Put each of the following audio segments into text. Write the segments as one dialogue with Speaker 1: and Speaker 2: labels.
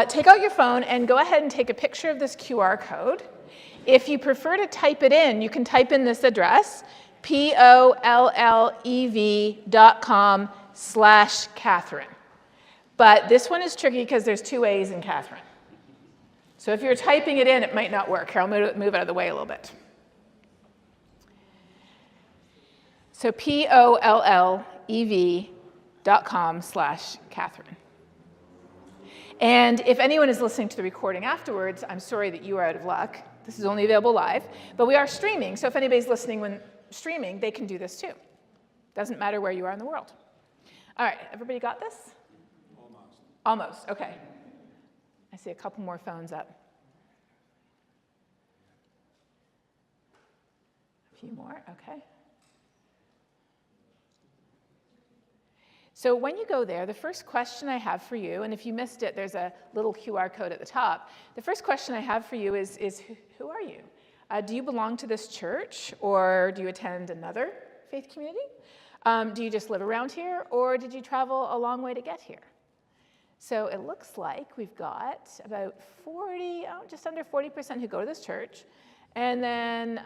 Speaker 1: Take out your phone and go ahead and take a picture of this QR code. If you prefer to type it in, you can type in this address, pollev.com/Katharine. But this one is tricky because there's 2 A's in Katharine. So if you're typing it in, it might not work. Here, I'll move out of the way a little bit. So pollev.com/Katharine. And if anyone is listening to the recording afterwards, I'm sorry that you are out of luck. This is only available live, but we are streaming. So if anybody's listening when streaming, they can do this too. Doesn't matter where you are in the world. All right, everybody got this? Almost, okay. I see a couple more phones up. A few more, okay. So when you go there, the first question I have for you, and if you missed it, there's a little QR code at the top. The first question I have for you is who are you? Do you belong to this church, or do you attend another faith community? Do you just live around here, or did you travel a long way to get here? So it looks like we've got about 40, just under 40% who go to this church, and then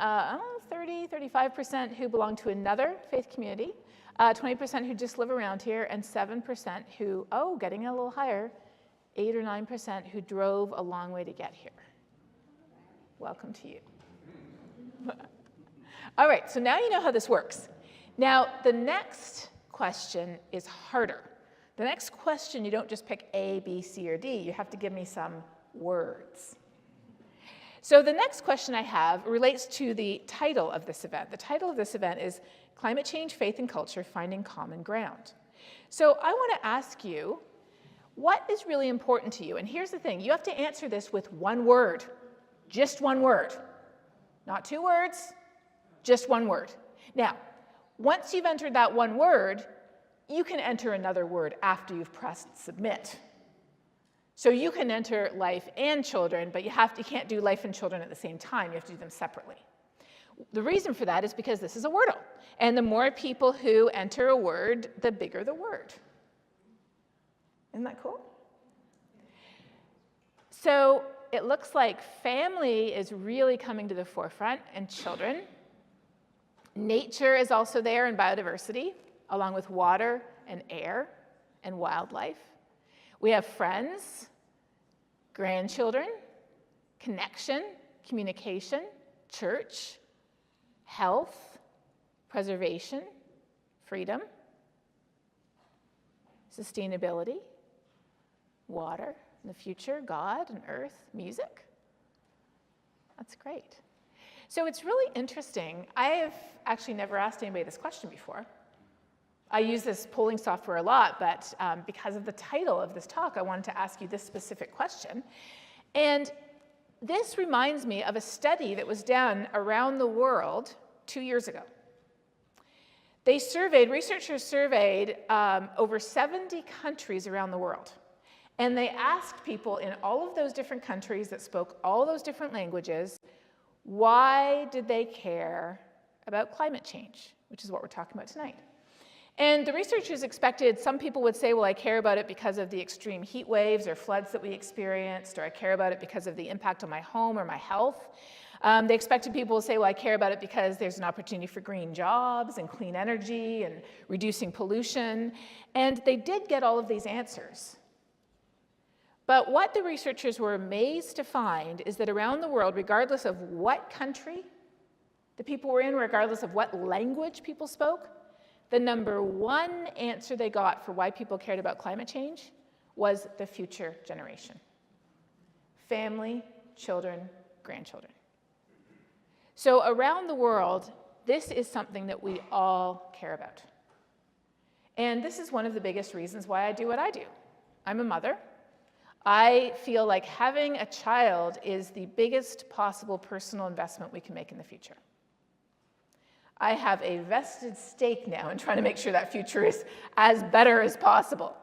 Speaker 1: 30, 35% who belong to another faith community, 20% who just live around here, and 7% who, getting a little higher, 8 or 9% who drove a long way to get here. Welcome to you. All right, so now you know how this works. Now, the next question is harder. The next question, you don't just pick A, B, C, or D. You have to give me some words. So the next question I have relates to the title of this event. The title of this event is Climate Change, Faith, and Culture, Finding Common Ground. So I want to ask you, what is really important to you? And here's the thing. You have to answer this with one word. Just one word. Not 2 words, just one word. Now, once you've entered that one word, you can enter another word after you've pressed submit. So you can enter life and children, but you can't do life and children at the same time. You have to do them separately. The reason for that is because this is a Wordle. And the more people who enter a word, the bigger the word. Isn't that cool? So it looks like family is really coming to the forefront, and children. Nature is also there, and biodiversity, along with water and air and wildlife. We have friends, grandchildren, connection, communication, church, health, preservation, freedom, sustainability, water, and the future, God and earth, music. That's great. So it's really interesting. I have actually never asked anybody this question before. I use this polling software a lot, but because of the title of this talk, I wanted to ask you this specific question. And this reminds me of a study that was done around the world 2 years ago. Researchers surveyed over 70 countries around the world. And they asked people in all of those different countries that spoke all those different languages, why did they care about climate change, which is what we're talking about tonight. And the researchers expected some people would say, well, I care about it because of the extreme heat waves or floods that we experienced, or I care about it because of the impact on my home or my health. They expected people to say, well, I care about it because there's an opportunity for green jobs and clean energy and reducing pollution. And they did get all of these answers. But what the researchers were amazed to find is that around the world, regardless of what country the people were in, regardless of what language people spoke, the number one answer they got for why people cared about climate change was the future generation. Family, children, grandchildren. So around the world, this is something that we all care about. And this is one of the biggest reasons why I do what I do. I'm a mother. I feel like having a child is the biggest possible personal investment we can make in the future. I have a vested stake now in trying to make sure that future is as better as possible.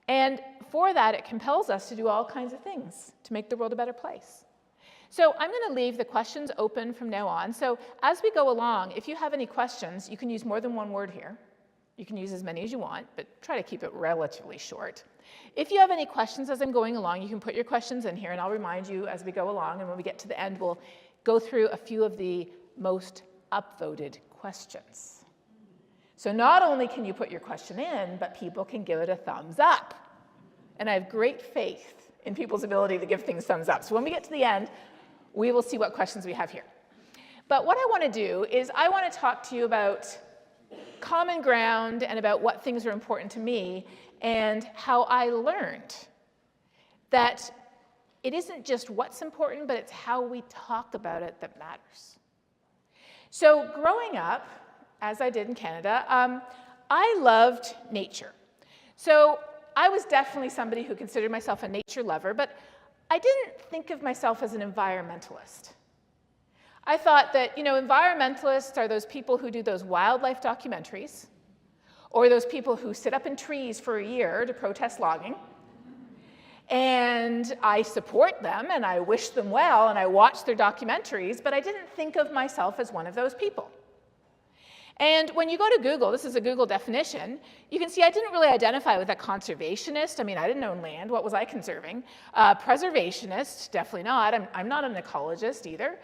Speaker 1: And for that, it compels us to do all kinds of things to make the world a better place. So I'm going to leave the questions open from now on. So as we go along, if you have any questions, you can use more than one word here. You can use as many as you want, but try to keep it relatively short. If you have any questions as I'm going along, you can put your questions in here, and I'll remind you as we go along, and when we get to the end, we'll go through a few of the most upvoted questions. So not only can you put your question in, but people can give it a thumbs up. And I have great faith in people's ability to give things thumbs up. So when we get to the end, we will see what questions we have here. But what I want to do is I want to talk to you about common ground and about what things are important to me and how I learned that it isn't just what's important, but it's how we talk about it that matters. So growing up, as I did in Canada, I loved nature. So I was definitely somebody who considered myself a nature lover, but I didn't think of myself as an environmentalist. I thought that, environmentalists are those people who do those wildlife documentaries, or those people who sit up in trees for a year to protest logging. And I support them, and I wish them well, and I watch their documentaries, but I didn't think of myself as one of those people. And when you go to Google, this is a Google definition, you can see I didn't really identify with a conservationist. I mean, I didn't own land. What was I conserving? Preservationist, definitely not. I'm not an ecologist either.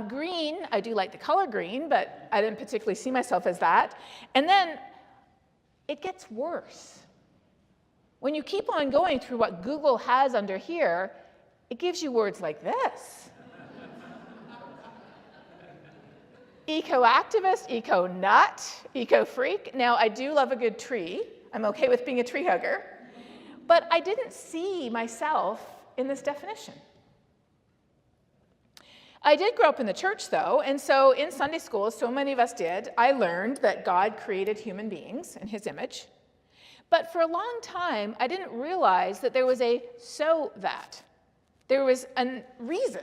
Speaker 1: Green, I do like the color green, but I didn't particularly see myself as that. And then it gets worse. When you keep on going through what Google has under here, it gives you words like this. Eco-activist, eco-nut, eco-freak. Now, I do love a good tree. I'm okay with being a tree hugger. But I didn't see myself in this definition. I did grow up in the church, though, and so in Sunday school, as so many of us did, I learned that God created human beings in his image. But for a long time, I didn't realize that there was a so that. There was a reason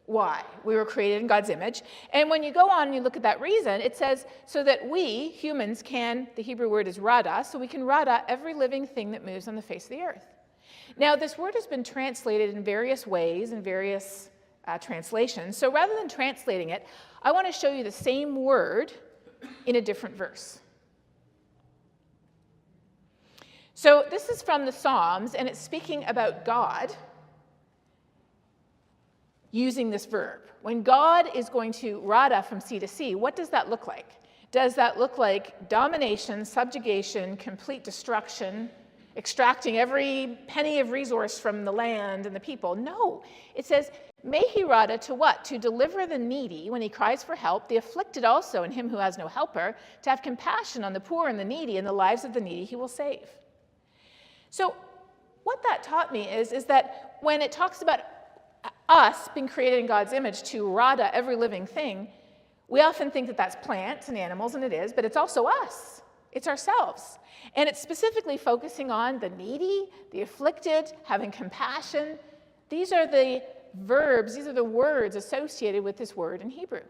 Speaker 1: why we were created in God's image. And when you go on and you look at that reason, it says, so that we, humans, can, the Hebrew word is rada, so we can rada every living thing that moves on the face of the earth. Now, this word has been translated in various ways, in various translations. So rather than translating it, I want to show you the same word in a different verse. So this is from the Psalms, and it's speaking about God using this verb. When God is going to rada from sea to sea, what does that look like? Does that look like domination, subjugation, complete destruction, extracting every penny of resource from the land and the people? No. It says, may he rada to what? To deliver the needy when he cries for help, the afflicted also, and him who has no helper, to have compassion on the poor and the needy, and the lives of the needy he will save. So what that taught me is that when it talks about us being created in God's image to rada every living thing, we often think that that's plants and animals, and it is, but it's also us. It's ourselves. And it's specifically focusing on the needy, the afflicted, having compassion. These are the verbs, these are the words associated with this word in Hebrew.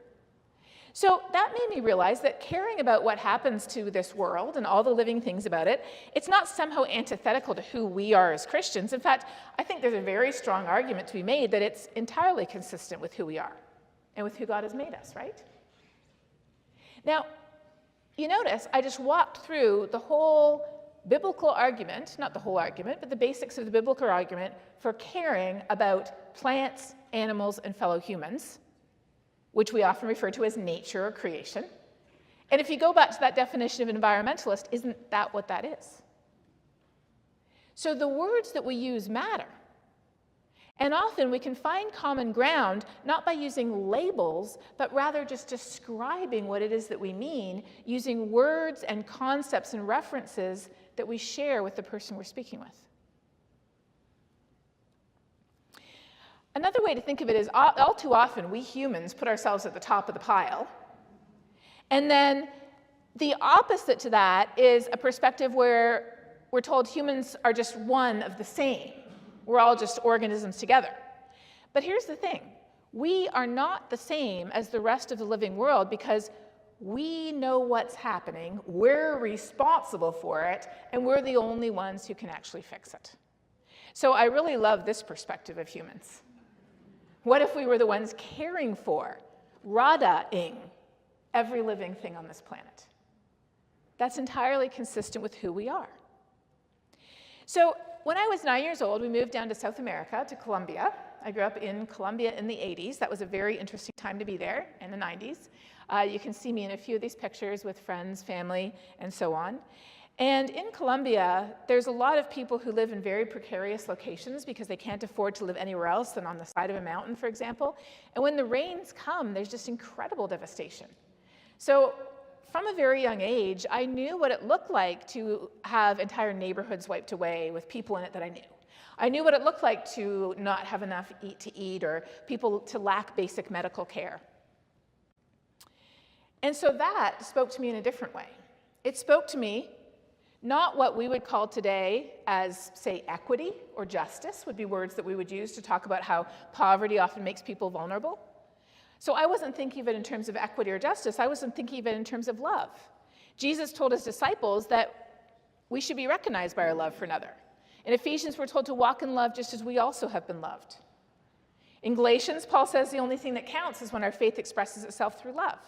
Speaker 1: So that made me realize that caring about what happens to this world and all the living things about it, it's not somehow antithetical to who we are as Christians. In fact, I think there's a very strong argument to be made that it's entirely consistent with who we are and with who God has made us, right? Now, you notice I just walked through the whole biblical argument, not the whole argument, but the basics of the biblical argument for caring about plants, animals, and fellow humans, which we often refer to as nature or creation. And if you go back to that definition of environmentalist, isn't that what that is? So the words that we use matter. And often we can find common ground not by using labels, but rather just describing what it is that we mean, using words and concepts and references that we share with the person we're speaking with. Another way to think of it is all too often we humans put ourselves at the top of the pile. And then the opposite to that is a perspective where we're told humans are just one of the same. We're all just organisms together. But here's the thing. We are not the same as the rest of the living world because we know what's happening, we're responsible for it, and we're the only ones who can actually fix it. So I really love this perspective of humans. What if we were the ones caring for, rada-ing every living thing on this planet? That's entirely consistent with who we are. So when I was 9 years old, we moved down to South America, to Colombia. I grew up in Colombia in the 80s. That was a very interesting time to be there, in the 90s. You can see me in a few of these pictures with friends, family, and so on. And in Colombia, there's a lot of people who live in very precarious locations because they can't afford to live anywhere else than on the side of a mountain, for example. And when the rains come, there's just incredible devastation. So from a very young age, I knew what it looked like to have entire neighborhoods wiped away with people in it that I knew. I knew what it looked like to not have enough to eat or people to lack basic medical care. And so that spoke to me in a different way. It spoke to me not what we would call today as, say, equity or justice would be words that we would use to talk about how poverty often makes people vulnerable. So I wasn't thinking of it in terms of equity or justice. I wasn't thinking of it in terms of love. Jesus told his disciples that we should be recognized by our love for another. In Ephesians, we're told to walk in love just as we also have been loved. In Galatians, Paul says the only thing that counts is when our faith expresses itself through love.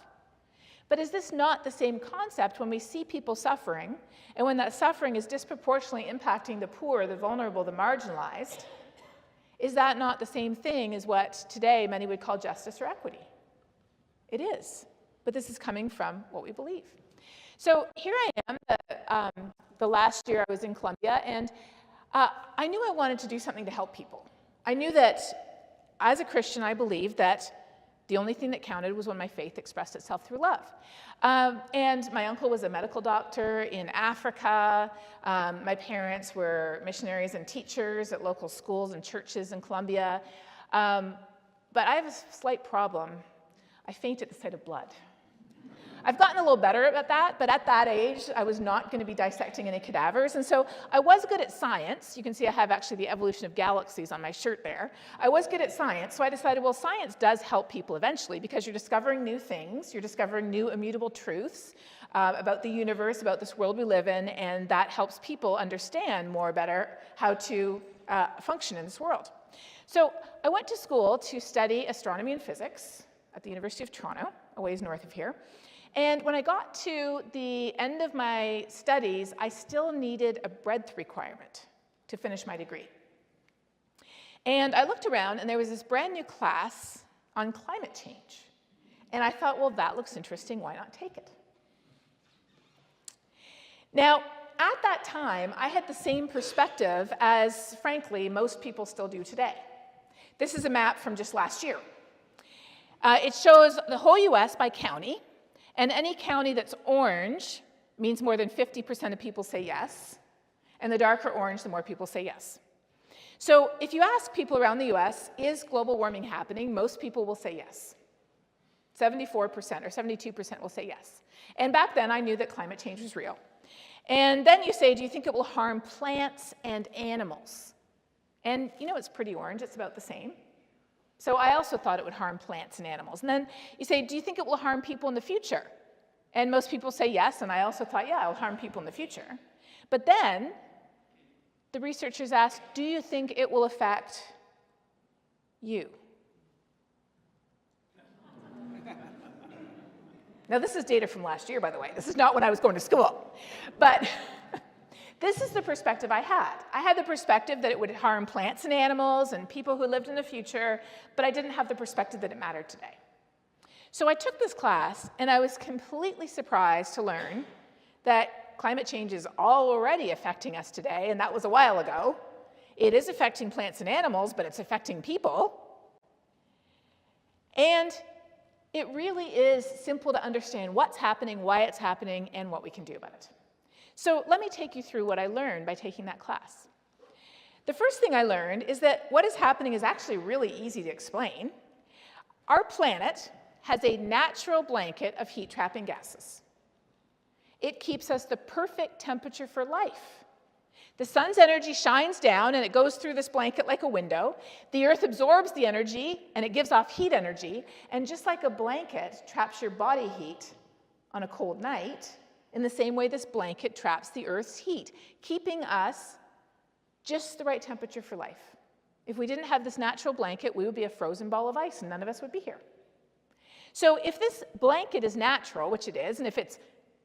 Speaker 1: But is this not the same concept when we see people suffering, and when that suffering is disproportionately impacting the poor, the vulnerable, the marginalized? Is that not the same thing as what today many would call justice or equity? It is, but this is coming from what we believe. So here I am, the last year I was in Colombia, and I knew I wanted to do something to help people. I knew that as a Christian, I believed that the only thing that counted was when my faith expressed itself through love. And my uncle was a medical doctor in Africa. My parents were missionaries and teachers at local schools and churches in Colombia. But I have a slight problem. I faint at the sight of blood. I've gotten a little better at that, but at that age, I was not going to be dissecting any cadavers. And so I was good at science. You can see I have actually the evolution of galaxies on my shirt there. I was good at science, so I decided, well, science does help people eventually because you're discovering new things. You're discovering new immutable truths about the universe, about this world we live in, and that helps people understand more better how to function in this world. So I went to school to study astronomy and physics at the University of Toronto, a ways north of here. And when I got to the end of my studies, I still needed a breadth requirement to finish my degree. And I looked around, and there was this brand new class on climate change. And I thought, well, that looks interesting. Why not take it? Now, at that time, I had the same perspective as, frankly, most people still do today. This is a map from just last year. It shows the whole US by county. And any county that's orange means more than 50% of people say yes. And the darker orange, the more people say yes. So if you ask people around the US, is global warming happening? Most people will say yes. 74% or 72% will say yes. And back then, I knew that climate change was real. And then you say, do you think it will harm plants and animals? And you know, it's pretty orange. It's about the same. So I also thought it would harm plants and animals. And then you say, do you think it will harm people in the future? And most people say yes, and I also thought, yeah, it will harm people in the future. But then the researchers asked, do you think it will affect you? Now, this is data from last year, by the way. This is not when I was going to school. But this is the perspective I had. I had the perspective that it would harm plants and animals and people who lived in the future, but I didn't have the perspective that it mattered today. So I took this class, and I was completely surprised to learn that climate change is already affecting us today, and that was a while ago. It is affecting plants and animals, but it's affecting people. And it really is simple to understand what's happening, why it's happening, and what we can do about it. So let me take you through what I learned by taking that class. The first thing I learned is that what is happening is actually really easy to explain. Our planet has a natural blanket of heat-trapping gases. It keeps us the perfect temperature for life. The sun's energy shines down, and it goes through this blanket like a window. The earth absorbs the energy, and it gives off heat energy. And just like a blanket traps your body heat on a cold night, in the same way this blanket traps the earth's heat, keeping us just the right temperature for life. If we didn't have this natural blanket, we would be a frozen ball of ice, and none of us would be here. So if this blanket is natural, which it is, and if it's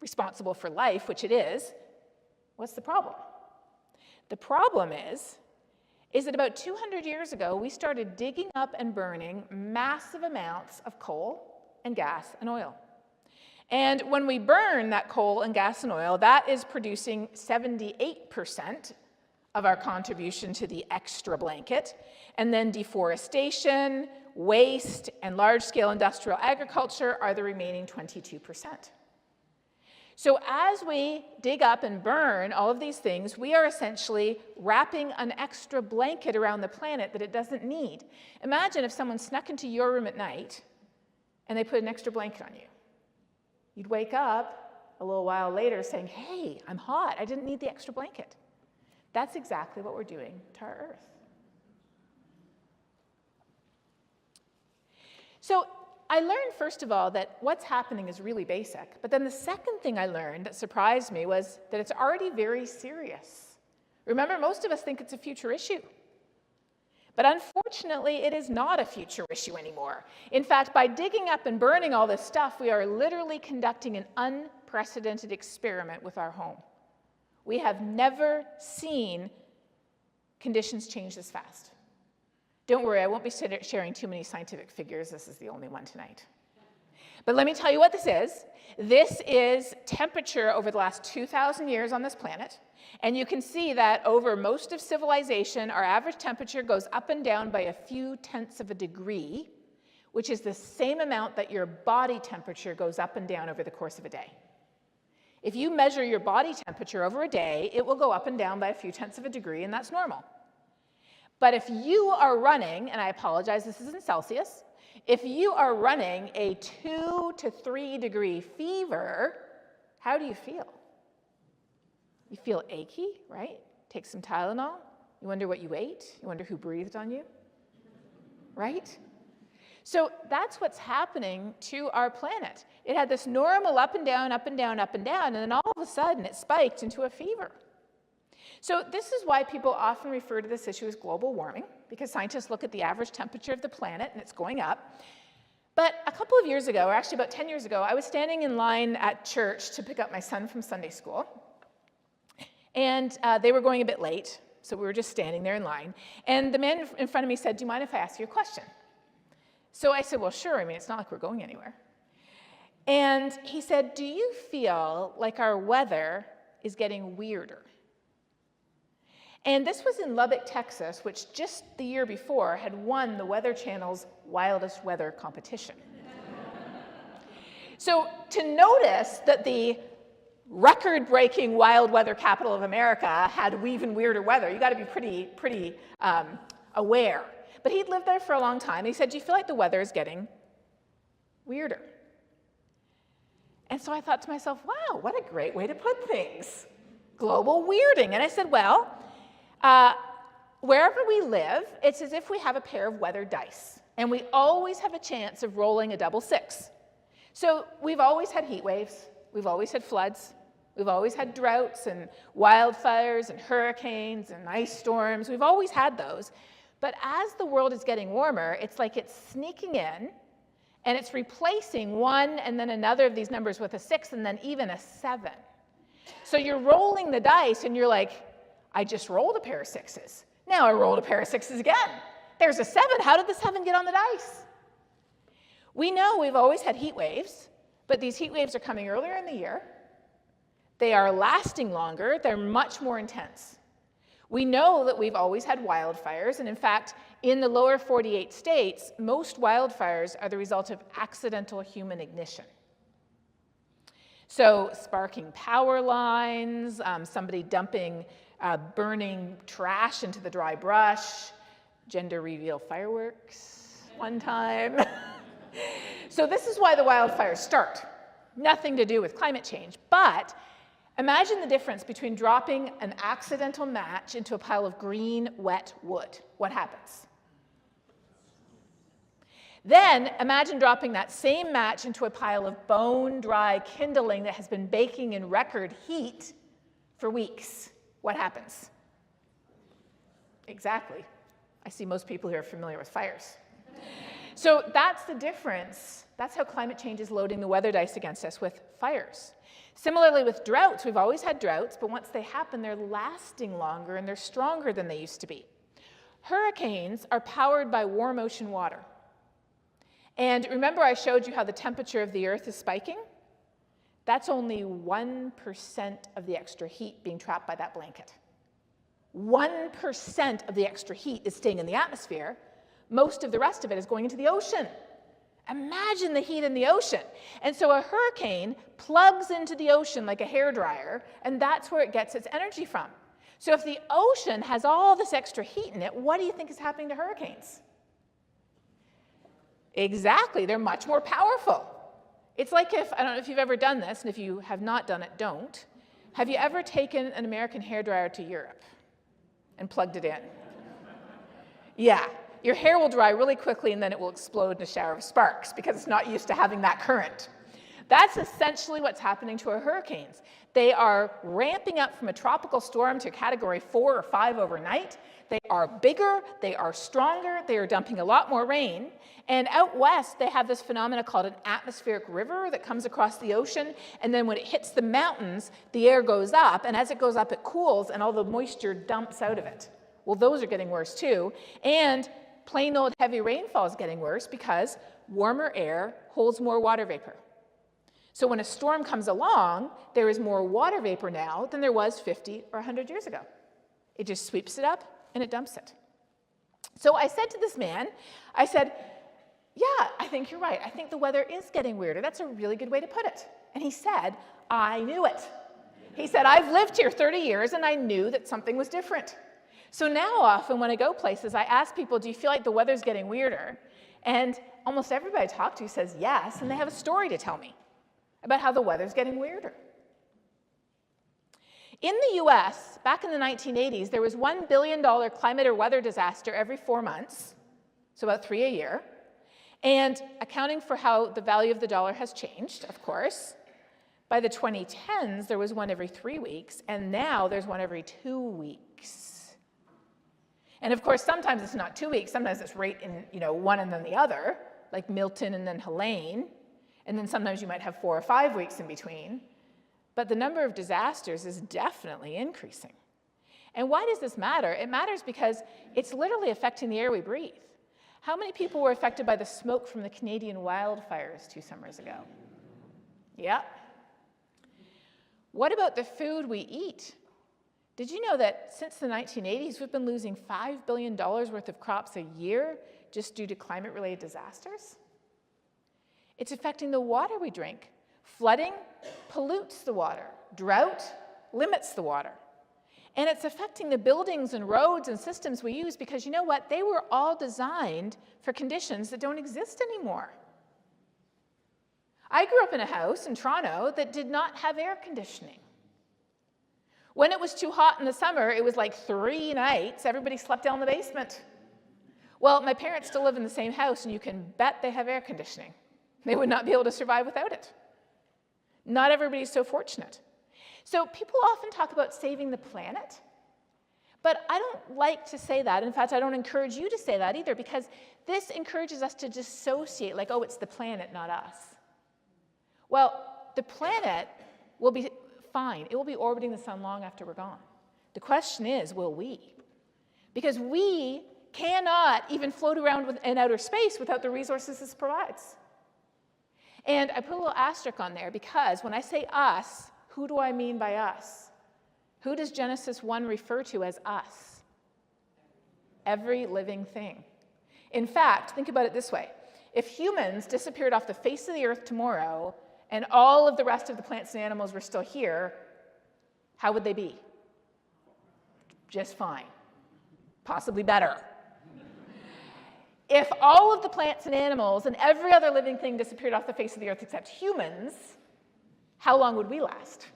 Speaker 1: responsible for life, which it is, what's the problem? The problem is that about 200 years ago, we started digging up and burning massive amounts of coal and gas and oil. And when we burn that coal and gas and oil, that is producing 78% of our contribution to the extra blanket. And then deforestation, waste, and large-scale industrial agriculture are the remaining 22%. So as we dig up and burn all of these things, we are essentially wrapping an extra blanket around the planet that it doesn't need. Imagine if someone snuck into your room at night and they put an extra blanket on you. You'd wake up a little while later saying, hey, I'm hot, I didn't need the extra blanket. That's exactly what we're doing to our Earth. So I learned, first of all, that what's happening is really basic. But then the second thing I learned that surprised me was that it's already very serious. Remember, most of us think it's a future issue. But unfortunately, it is not a future issue anymore. In fact, by digging up and burning all this stuff, we are literally conducting an unprecedented experiment with our home. We have never seen conditions change this fast. Don't worry, I won't be sharing too many scientific figures. This is the only one tonight. But let me tell you what this is. This is temperature over the last 2,000 years on this planet. And you can see that over most of civilization, our average temperature goes up and down by a few tenths of a degree, which is the same amount that your body temperature goes up and down over the course of a day. If you measure your body temperature over a day, it will go up and down by a few tenths of a degree, and that's normal. But if you are running, and I apologize, this is in Celsius, if you are running a 2 to 3 degree fever, how do you feel? You feel achy, right? Take some Tylenol. You wonder what you ate. You wonder who breathed on you, right? So that's what's happening to our planet. It had this normal up and down, up and down, up and down, and then all of a sudden it spiked into a fever. So this is why people often refer to this issue as global warming, because scientists look at the average temperature of the planet and it's going up. But a couple of years ago, or actually about 10 years ago, I was standing in line at church to pick up my son from Sunday school. And they were going a bit late, so we were just standing there in line. And the man in front of me said, do you mind if I ask you a question? So I said, well, sure. I mean, it's not like we're going anywhere. And he said, do you feel like our weather is getting weirder? And this was in Lubbock, Texas, which just the year before had won the Weather Channel's wildest weather competition. So to notice that the record-breaking wild weather capital of America had even weirder weather, you got to be pretty aware. But he'd lived there for a long time. And he said, do you feel like the weather is getting weirder? And so I thought to myself, wow, what a great way to put things. Global weirding. And I said, well, wherever we live, it's as if we have a pair of weather dice. And we always have a chance of rolling a double six. So we've always had heat waves. We've always had floods. We've always had droughts and wildfires and hurricanes and ice storms. We've always had those. But as the world is getting warmer, it's like it's sneaking in, and it's replacing one and then another of these numbers with a 6 and then even a 7. So you're rolling the dice, and you're like, I just rolled a pair of 6s. Now I rolled a pair of 6s again. There's a 7. How did the 7 get on the dice? We know we've always had heat waves, but these heat waves are coming earlier in the year. They are lasting longer. They're much more intense. We know that we've always had wildfires, and in fact, in the lower 48 states, most wildfires are the result of accidental human ignition. So sparking power lines, somebody dumping burning trash into the dry brush, gender reveal fireworks one time. So this is why the wildfires start. Nothing to do with climate change, but imagine the difference between dropping an accidental match into a pile of green, wet wood. What happens? Then imagine dropping that same match into a pile of bone-dry kindling that has been baking in record heat for weeks. What happens? Exactly. I see most people here are familiar with fires. So that's the difference. That's how climate change is loading the weather dice against us with fires. Similarly with droughts, we've always had droughts, but once they happen, they're lasting longer and they're stronger than they used to be. Hurricanes are powered by warm ocean water. And remember I showed you how the temperature of the Earth is spiking? That's only 1% of the extra heat being trapped by that blanket. 1% of the extra heat is staying in the atmosphere. Most of the rest of it is going into the ocean. Imagine the heat in the ocean. And so a hurricane plugs into the ocean like a hairdryer, and that's where it gets its energy from. So if the ocean has all this extra heat in it, what do you think is happening to hurricanes? Exactly, they're much more powerful. It's like if, I don't know if you've ever done this, and if you have not done it, don't. Have you ever taken an American hairdryer to Europe and plugged it in? Yeah. Your hair will dry really quickly and then it will explode in a shower of sparks because it's not used to having that current. That's essentially what's happening to our hurricanes. They are ramping up from a tropical storm to category 4 or 5 overnight. They are bigger, they are stronger, they are dumping a lot more rain. And out west, they have this phenomena called an atmospheric river that comes across the ocean. And then when it hits the mountains, the air goes up. And as it goes up, it cools and all the moisture dumps out of it. Well, those are getting worse too. And plain old heavy rainfall is getting worse because warmer air holds more water vapor. So when a storm comes along, there is more water vapor now than there was 50 or 100 years ago. It just sweeps it up and it dumps it. So I said to this man, I said, yeah, I think you're right. I think the weather is getting weirder. That's a really good way to put it. And he said, I knew it. He said, I've lived here 30 years and I knew that something was different. So now often when I go places, I ask people, do you feel like the weather's getting weirder? And almost everybody I talk to says yes, and they have a story to tell me about how the weather's getting weirder. In the US, back in the 1980s, there was $1 billion climate or weather disaster every 4 months, so about 3 a year. And accounting for how the value of the dollar has changed, of course, by the 2010s, there was one every 3 weeks, and now there's one every 2 weeks. And of course, sometimes it's not 2 weeks, sometimes it's right in, one and then the other, like Milton and then Helene. And then sometimes you might have 4 or 5 weeks in between. But the number of disasters is definitely increasing. And why does this matter? It matters because it's literally affecting the air we breathe. How many people were affected by the smoke from the Canadian wildfires 2 summers ago? Yeah. What about the food we eat? Did you know that since the 1980s, we've been losing $5 billion worth of crops a year just due to climate-related disasters? It's affecting the water we drink. Flooding pollutes the water. Drought limits the water. And it's affecting the buildings and roads and systems we use because you know what? They were all designed for conditions that don't exist anymore. I grew up in a house in Toronto that did not have air conditioning. When it was too hot in the summer, it was like 3 nights, everybody slept down in the basement. Well, my parents still live in the same house, and you can bet they have air conditioning. They would not be able to survive without it. Not everybody's so fortunate. So people often talk about saving the planet, but I don't like to say that. In fact, I don't encourage you to say that either, because this encourages us to dissociate, like, oh, it's the planet, not us. Well, the planet will be fine. It will be orbiting the sun long after we're gone. The question is, will we? Because we cannot even float around in outer space without the resources this provides. And I put a little asterisk on there because when I say us, who do I mean by us? Who does Genesis 1 refer to as us? Every living thing. In fact, think about it this way. If humans disappeared off the face of the earth tomorrow and all of the rest of the plants and animals were still here, how would they be? Just fine. Possibly better. If all of the plants and animals and every other living thing disappeared off the face of the earth except humans, how long would we last?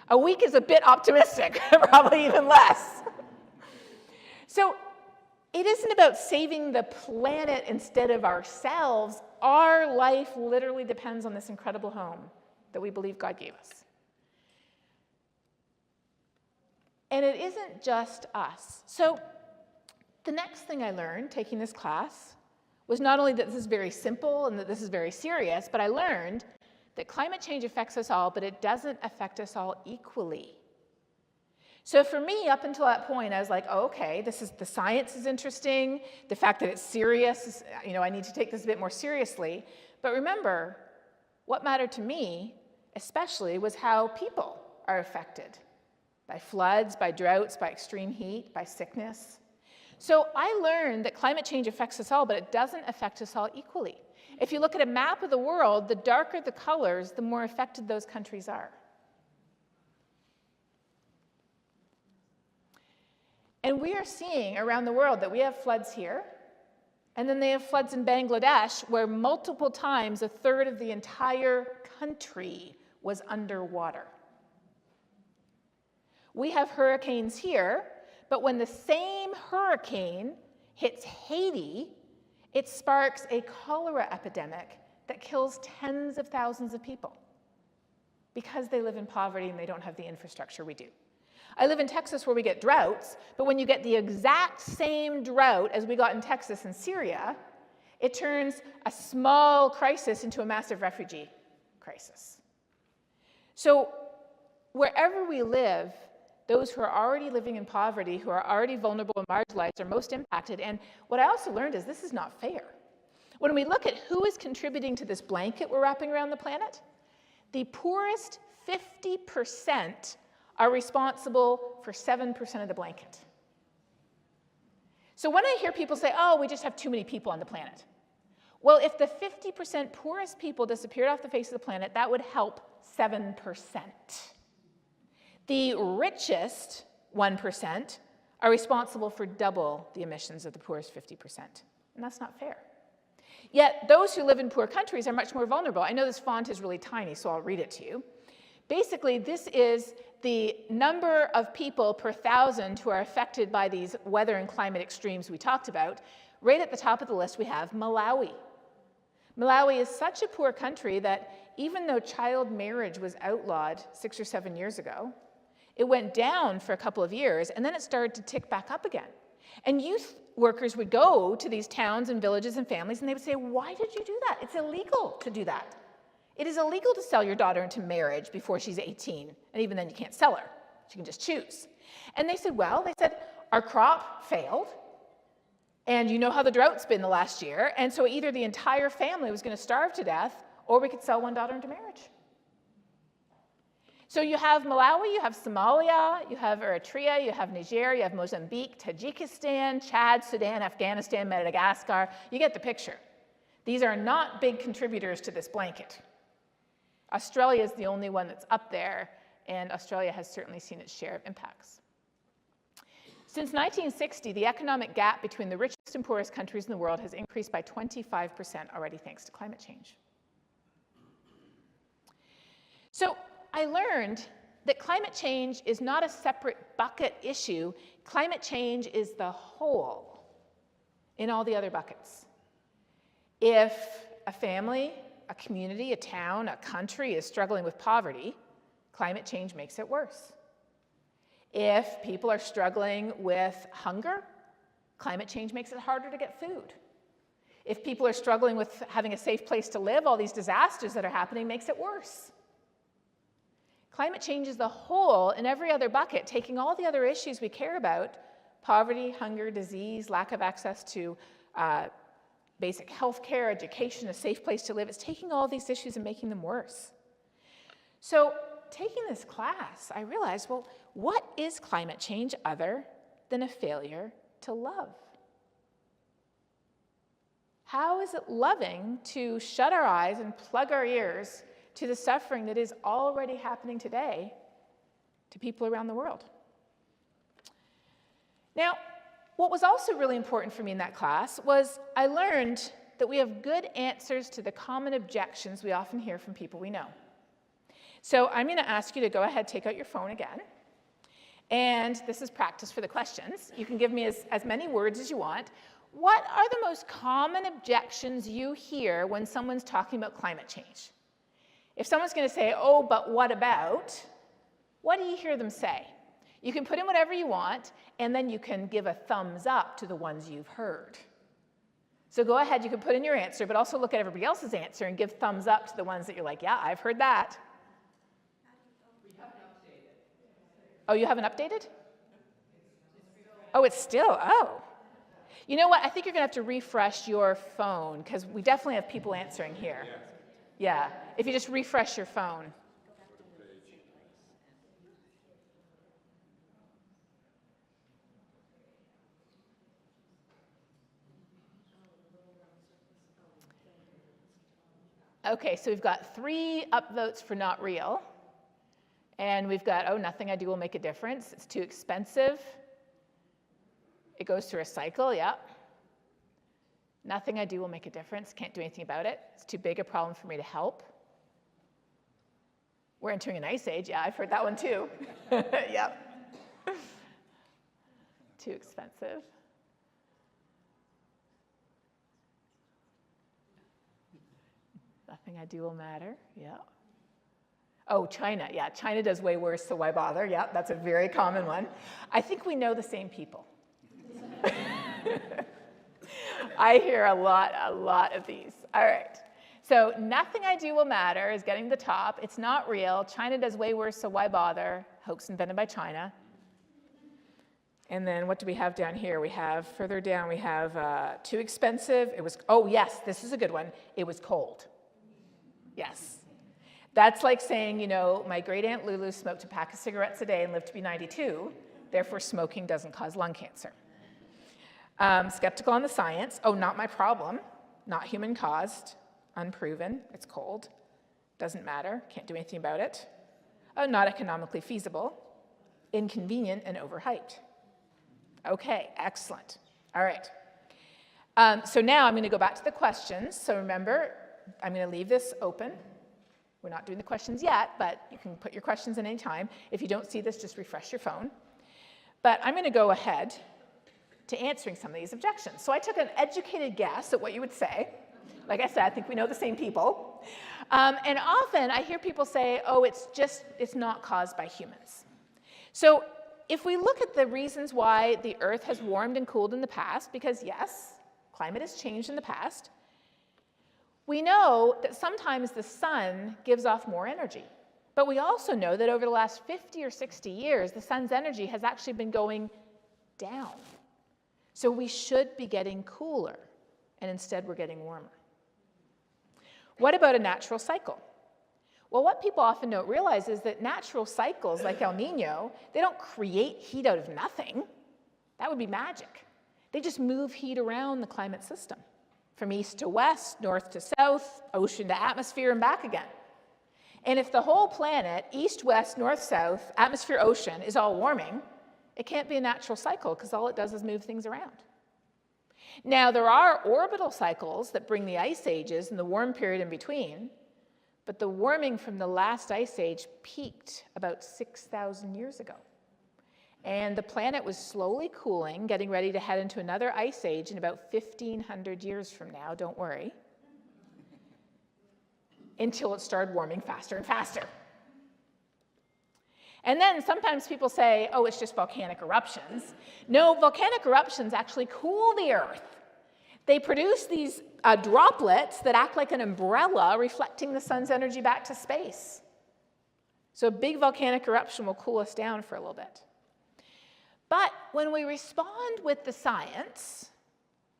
Speaker 1: A week is a bit optimistic, probably even less. So it isn't about saving the planet instead of ourselves. Our life literally depends on this incredible home that we believe God gave us. And it isn't just us. So the next thing I learned taking this class was not only that this is very simple and that this is very serious, but I learned that climate change affects us all, but it doesn't affect us all equally. So for me, up until that point, I was like, oh, okay, the science is interesting. The fact that it's serious, I need to take this a bit more seriously. But remember, what mattered to me, especially, was how people are affected by floods, by droughts, by extreme heat, by sickness. So I learned that climate change affects us all, but it doesn't affect us all equally. If you look at a map of the world, the darker the colors, the more affected those countries are. And we are seeing around the world that we have floods here, and then they have floods in Bangladesh, where multiple times a third of the entire country was underwater. We have hurricanes here, but when the same hurricane hits Haiti, it sparks a cholera epidemic that kills tens of thousands of people because they live in poverty and they don't have the infrastructure we do. I live in Texas where we get droughts, but when you get the exact same drought as we got in Texas and Syria, it turns a small crisis into a massive refugee crisis. So wherever we live, those who are already living in poverty, who are already vulnerable and marginalized, are most impacted. And what I also learned is this is not fair. When we look at who is contributing to this blanket we're wrapping around the planet, the poorest 50% are responsible for 7% of the blanket. So when I hear people say, oh, we just have too many people on the planet. Well, if the 50% poorest people disappeared off the face of the planet, that would help 7%. The richest 1% are responsible for double the emissions of the poorest 50%. And that's not fair. Yet those who live in poor countries are much more vulnerable. I know this font is really tiny, so I'll read it to you. Basically, this is the number of people per 1,000 who are affected by these weather and climate extremes we talked about. Right at the top of the list, we have Malawi. Malawi is such a poor country that even though child marriage was outlawed 6 or 7 years ago, it went down for a couple of years, and then it started to tick back up again. And youth workers would go to these towns and villages and families, and they would say, why did you do that? It's illegal to do that. It is illegal to sell your daughter into marriage before she's 18, and even then you can't sell her. She can just choose. And they said, our crop failed, and you know how the drought's been the last year, and so either the entire family was going to starve to death, or we could sell one daughter into marriage. So you have Malawi, you have Somalia, you have Eritrea, you have Niger, you have Mozambique, Tajikistan, Chad, Sudan, Afghanistan, Madagascar. You get the picture. These are not big contributors to this blanket. Australia is the only one that's up there, and Australia has certainly seen its share of impacts. Since 1960, the economic gap between the richest and poorest countries in the world has increased by 25% already thanks to climate change. So I learned that climate change is not a separate bucket issue. Climate change is the whole in all the other buckets. If a family, a community, a town, a country is struggling with poverty, climate change makes it worse. If people are struggling with hunger, climate change makes it harder to get food. If people are struggling with having a safe place to live, all these disasters that are happening makes it worse. Climate change is the whole in every other bucket, taking all the other issues we care about, poverty, hunger, disease, lack of access to basic health care, education, a safe place to live. It's taking all these issues and making them worse. So taking this class, I realized, well, what is climate change other than a failure to love? How is it loving to shut our eyes and plug our ears to the suffering that is already happening today to people around the world? Now, what was also really important for me in that class was I learned that we have good answers to the common objections we often hear from people we know. So I'm going to ask you to go ahead, take out your phone again. And this is practice for the questions. You can give me as many words as you want. What are the most common objections you hear when someone's talking about climate change? If someone's going to say, oh, but what about? What do you hear them say? You can put in whatever you want, and then you can give a thumbs up to the ones you've heard. So go ahead, you can put in your answer, but also look at everybody else's answer and give thumbs up to the ones that you're like, yeah, I've heard that.
Speaker 2: We haven't updated.
Speaker 1: Oh, you haven't updated? Oh, it's still, oh. You know what, I think you're gonna have to refresh your phone, because we definitely have people answering here. Yeah, if you just refresh your phone. Okay, so we've got 3 upvotes for not real. And we've got, oh, nothing I do will make a difference. It's too expensive. It goes through a cycle, yeah. Nothing I do will make a difference. Can't do anything about it. It's too big a problem for me to help. We're entering an ice age. Yeah, I've heard that one too. Yep. Too expensive. Nothing I do will matter. Yeah. Oh, China. Yeah, China does way worse, so why bother? Yeah, that's a very common one. I think we know the same people. I hear a lot of these. All right. So nothing I do will matter is getting the top. It's not real. China does way worse, so why bother? Hoax invented by China. And then what do we have down here? We have, further down, we have too expensive. It was, oh yes, this is a good one. It was cold. Yes. That's like saying, you know, my great Aunt Lulu smoked a pack of cigarettes a day and lived to be 92. Therefore, smoking doesn't cause lung cancer. Skeptical on the science. Oh, not my problem. Not human caused. Unproven. It's cold. Doesn't matter. Can't do anything about it. Oh, not economically feasible. Inconvenient and overhyped. Okay, excellent. All right. So now I'm going to go back to the questions. So remember, I'm going to leave this open. We're not doing the questions yet, but you can put your questions in any time. If you don't see this, just refresh your phone. But I'm going to go ahead to answering some of these objections. So I took an educated guess at what you would say. Like I said, I think we know the same people. And often I hear people say, oh, it's not caused by humans. So if we look at the reasons why the Earth has warmed and cooled in the past, because yes, climate has changed in the past, we know that sometimes the sun gives off more energy. But we also know that over the last 50 or 60 years, the sun's energy has actually been going down. So we should be getting cooler, and instead we're getting warmer. What about a natural cycle? Well, what people often don't realize is that natural cycles like El Nino, they don't create heat out of nothing. That would be magic. They just move heat around the climate system, from east to west, north to south, ocean to atmosphere, and back again. And if the whole planet, east, west, north, south, atmosphere, ocean, is all warming, it can't be a natural cycle because all it does is move things around. Now, there are orbital cycles that bring the ice ages and the warm period in between, but the warming from the last ice age peaked about 6,000 years ago. And the planet was slowly cooling, getting ready to head into another ice age in about 1,500 years from now, don't worry, until it started warming faster and faster. And then sometimes people say, oh, it's just volcanic eruptions. No, volcanic eruptions actually cool the Earth. They produce these droplets that act like an umbrella, reflecting the sun's energy back to space. So a big volcanic eruption will cool us down for a little bit. But when we respond with the science,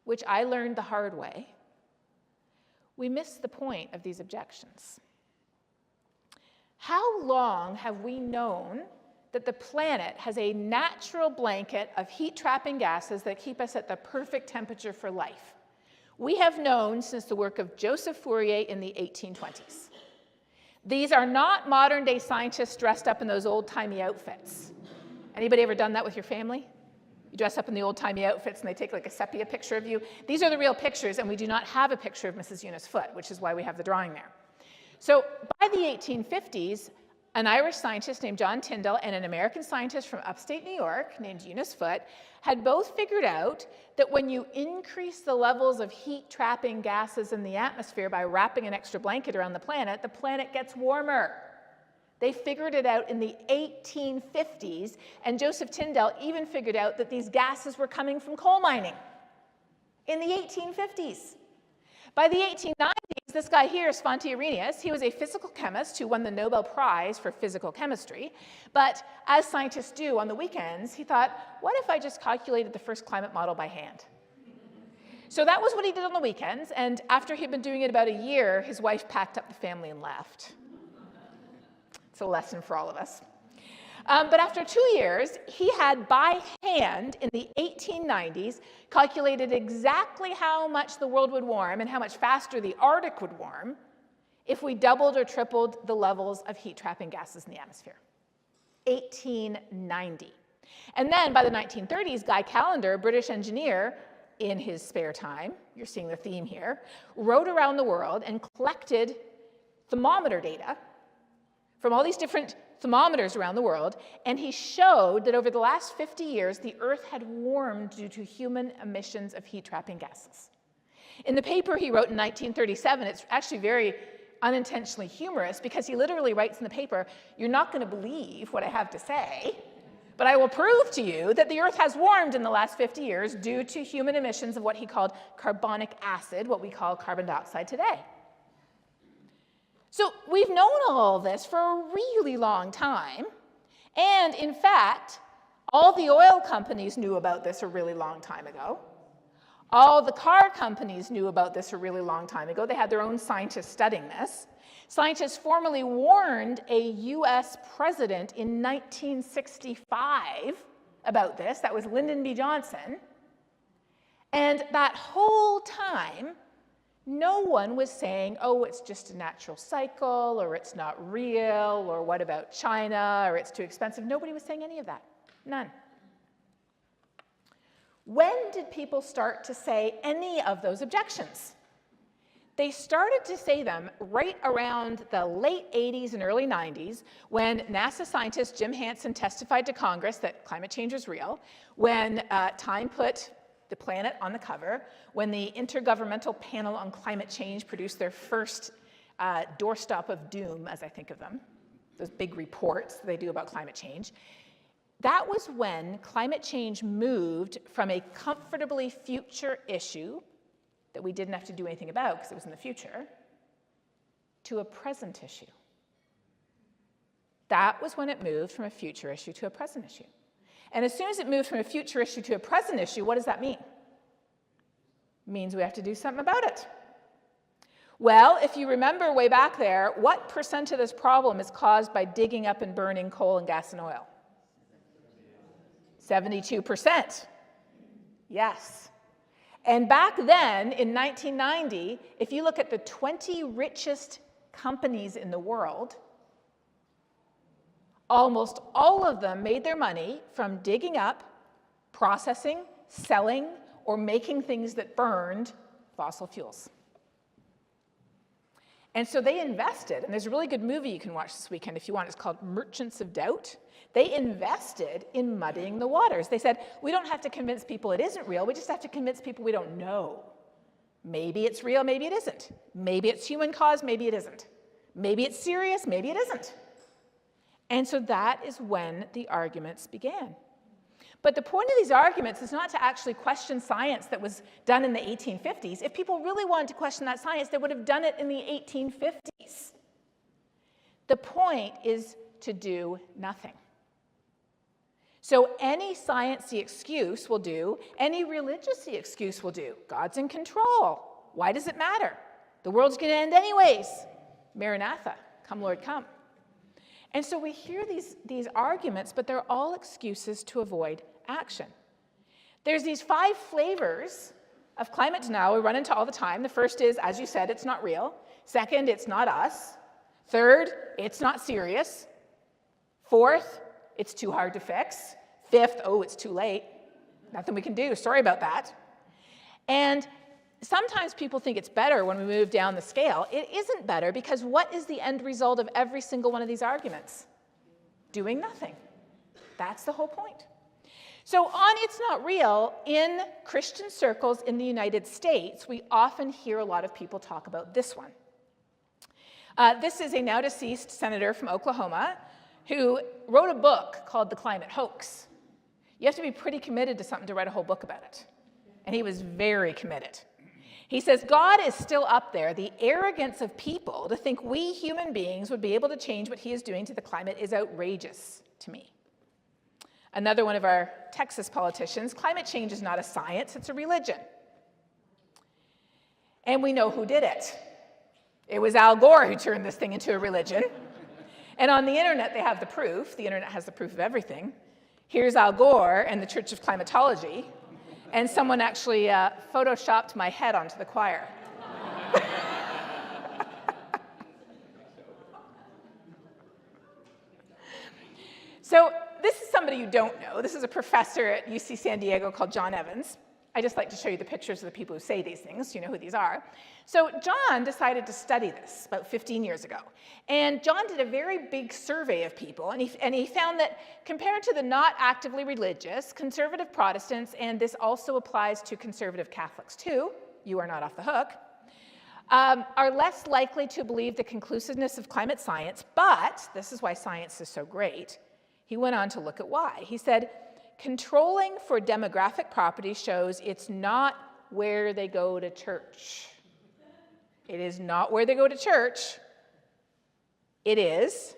Speaker 1: which I learned the hard way, we miss the point of these objections. How long have we known that the planet has a natural blanket of heat-trapping gases that keep us at the perfect temperature for life? We have known since the work of Joseph Fourier in the 1820s. These are not modern-day scientists dressed up in those old-timey outfits. Anybody ever done that with your family? You dress up in the old-timey outfits and they take like a sepia picture of you. These are the real pictures, and we do not have a picture of Mrs. Eunice Foote, which is why we have the drawing there. So by the 1850s, an Irish scientist named John Tyndall and an American scientist from upstate New York named Eunice Foote had both figured out that when you increase the levels of heat-trapping gases in the atmosphere by wrapping an extra blanket around the planet gets warmer. They figured it out in the 1850s, and Joseph Tyndall even figured out that these gases were coming from coal mining. in the 1850s. By the 1890s, this guy here, Svante Arrhenius, he was a physical chemist who won the Nobel Prize for physical chemistry. But as scientists do on the weekends, he thought, what if I just calculated the first climate model by hand? So that was what he did on the weekends. And after he'd been doing it about a year, his wife packed up the family and left. It's a lesson for all of us. But after 2 years, he had by hand in the 1890s calculated exactly how much the world would warm and how much faster the Arctic would warm if we doubled or tripled the levels of heat-trapping gases in the atmosphere. 1890. And then by the 1930s, Guy Callender, a British engineer, in his spare time, you're seeing the theme here, rode around the world and collected thermometer data from all these different thermometers around the world, and he showed that over the last 50 years, the Earth had warmed due to human emissions of heat-trapping gases. In the paper he wrote in 1937, it's actually very unintentionally humorous because he literally writes in the paper, you're not going to believe what I have to say, but I will prove to you that the Earth has warmed in the last 50 years due to human emissions of what he called carbonic acid, what we call carbon dioxide today. So we've known all this for a really long time, and in fact, all the oil companies knew about this a really long time ago. All the car companies knew about this a really long time ago. They had their own scientists studying this. Scientists formally warned a US president in 1965 about this. That was Lyndon B. Johnson. And that whole time, no one was saying, oh, it's just a natural cycle, or it's not real, or what about China, or it's too expensive. Nobody was saying any of that. None. When did people start to say any of those objections? They started to say them right around the late 80s and early 90s when NASA scientist Jim Hansen testified to Congress that climate change was real, when Time put the planet on the cover, when the Intergovernmental Panel on Climate Change produced their first doorstop of doom, as I think of them, those big reports they do about climate change. That was when climate change moved from a comfortably future issue that we didn't have to do anything about because it was in the future, to a present issue. That was when it moved from a future issue to a present issue. And as soon as it moves from a future issue to a present issue, what does that mean? It means we have to do something about it. Well, if you remember way back there, what percent of this problem is caused by digging up and burning coal and gas and oil? 72%. Yes. And back then, in 1990, if you look at the 20 richest companies in the world, almost all of them made their money from digging up, processing, selling, or making things that burned fossil fuels. And so they invested, and there's a really good movie you can watch this weekend if you want. It's called Merchants of Doubt. They invested in muddying the waters. They said, we don't have to convince people it isn't real. We just have to convince people we don't know. Maybe it's real, maybe it isn't. Maybe it's human caused, maybe it isn't. Maybe it's serious, maybe it isn't. And so that is when the arguments began. But the point of these arguments is not to actually question science that was done in the 1850s. If people really wanted to question that science, they would have done it in the 1850s. The point is to do nothing. So any sciencey excuse will do, any religious-y excuse will do. God's in control. Why does it matter? The world's going to end anyways. Maranatha, come Lord, come. And so we hear these arguments, but they're all excuses to avoid action. There's these 5 flavors of climate denial we run into all the time. The first is, as you said, it's not real. Second, it's not us. Third, it's not serious. Fourth, it's too hard to fix. Fifth, oh, it's too late. Nothing we can do. Sorry about that. And sometimes people think it's better when we move down the scale. It isn't better because what is the end result of every single one of these arguments? Doing nothing. That's the whole point. So on It's Not Real, in Christian circles in the United States, we often hear a lot of people talk about this one. This is a now deceased senator from Oklahoma who wrote a book called The Climate Hoax. You have to be pretty committed to something to write a whole book about it. and he was very committed. He says, God is still up there. The arrogance of people to think we human beings would be able to change what he is doing to the climate is outrageous to me. Another one of our Texas politicians, climate change is not a science, it's a religion. And we know who did it. It was Al Gore who turned this thing into a religion. And on the internet, they have the proof. The internet has the proof of everything. Here's Al Gore and the Church of Climatology. And someone actually photoshopped my head onto the choir. So this is somebody you don't know. This is a professor at UC San Diego called John Evans. I just like to show you the pictures of the people who say these things, so you know who these are. So John decided to study this about 15 years ago. And John did a very big survey of people, and he found that compared to the not actively religious, conservative Protestants, and this also applies to conservative Catholics too, you are not off the hook, are less likely to believe the conclusiveness of climate science, but this is why science is so great. He went on to look at why. He said, controlling for demographic properties shows it's not where they go to church. It is not where they go to church. It is.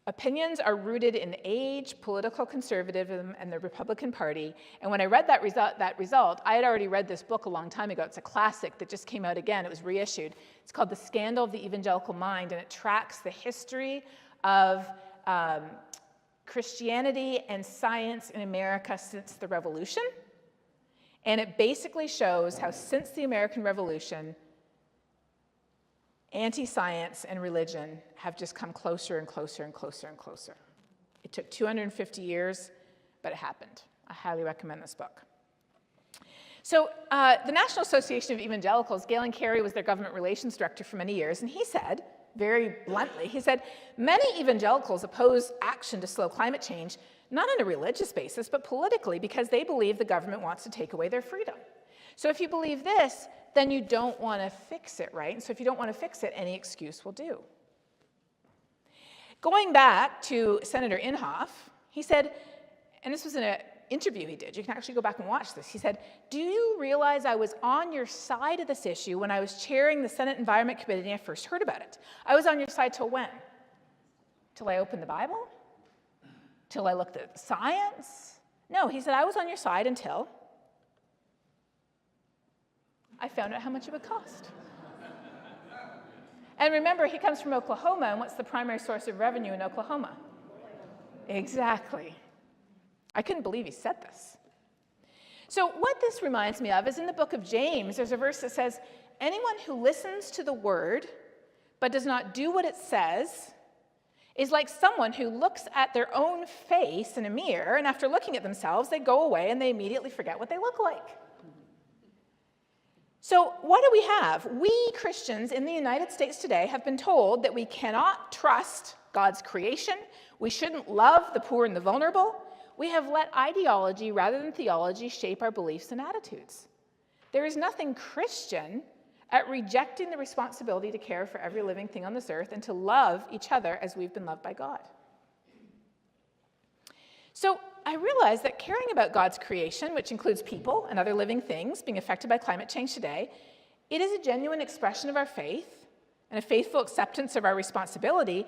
Speaker 1: Opinions are rooted in age, political conservatism, and the Republican Party. And when I read that result, I had already read this book a long time ago. It's a classic that just came out again. It was reissued. It's called The Scandal of the Evangelical Mind, and it tracks the history of Christianity and science in America since the Revolution. And it basically shows how since the American Revolution, anti-science and religion have just come closer and closer and closer and closer. It took 250 years, but it happened. I highly recommend this book. So the National Association of Evangelicals, Galen Carey was their government relations director for many years, and he said, very bluntly, he said, many evangelicals oppose action to slow climate change, not on a religious basis, but politically, because they believe the government wants to take away their freedom. So if you believe this, then you don't want to fix it, right? And so if you don't want to fix it, any excuse will do. Going back to Senator Inhofe, he said, and this was in an interview he did, you can actually go back and watch this. He said, do you realize I was on your side of this issue when I was chairing the Senate Environment Committee and I first heard about it? I was on your side till when? Till I opened the Bible? Till I looked at science? No, he said, I was on your side until I found out how much it would cost. And remember, he comes from Oklahoma, and what's the primary source of revenue in Oklahoma? Exactly. I couldn't believe he said this. So what this reminds me of is in the book of James, there's a verse that says, anyone who listens to the word but does not do what it says is like someone who looks at their own face in a mirror, and after looking at themselves, they go away and they immediately forget what they look like. So what do we have? We Christians in the United States today have been told that we cannot trust God's creation. We shouldn't love the poor and the vulnerable. We have let ideology rather than theology shape our beliefs and attitudes. There is nothing Christian at rejecting the responsibility to care for every living thing on this earth and to love each other as we've been loved by God. So I realize that caring about God's creation, which includes people and other living things being affected by climate change today, it is a genuine expression of our faith and a faithful acceptance of our responsibility,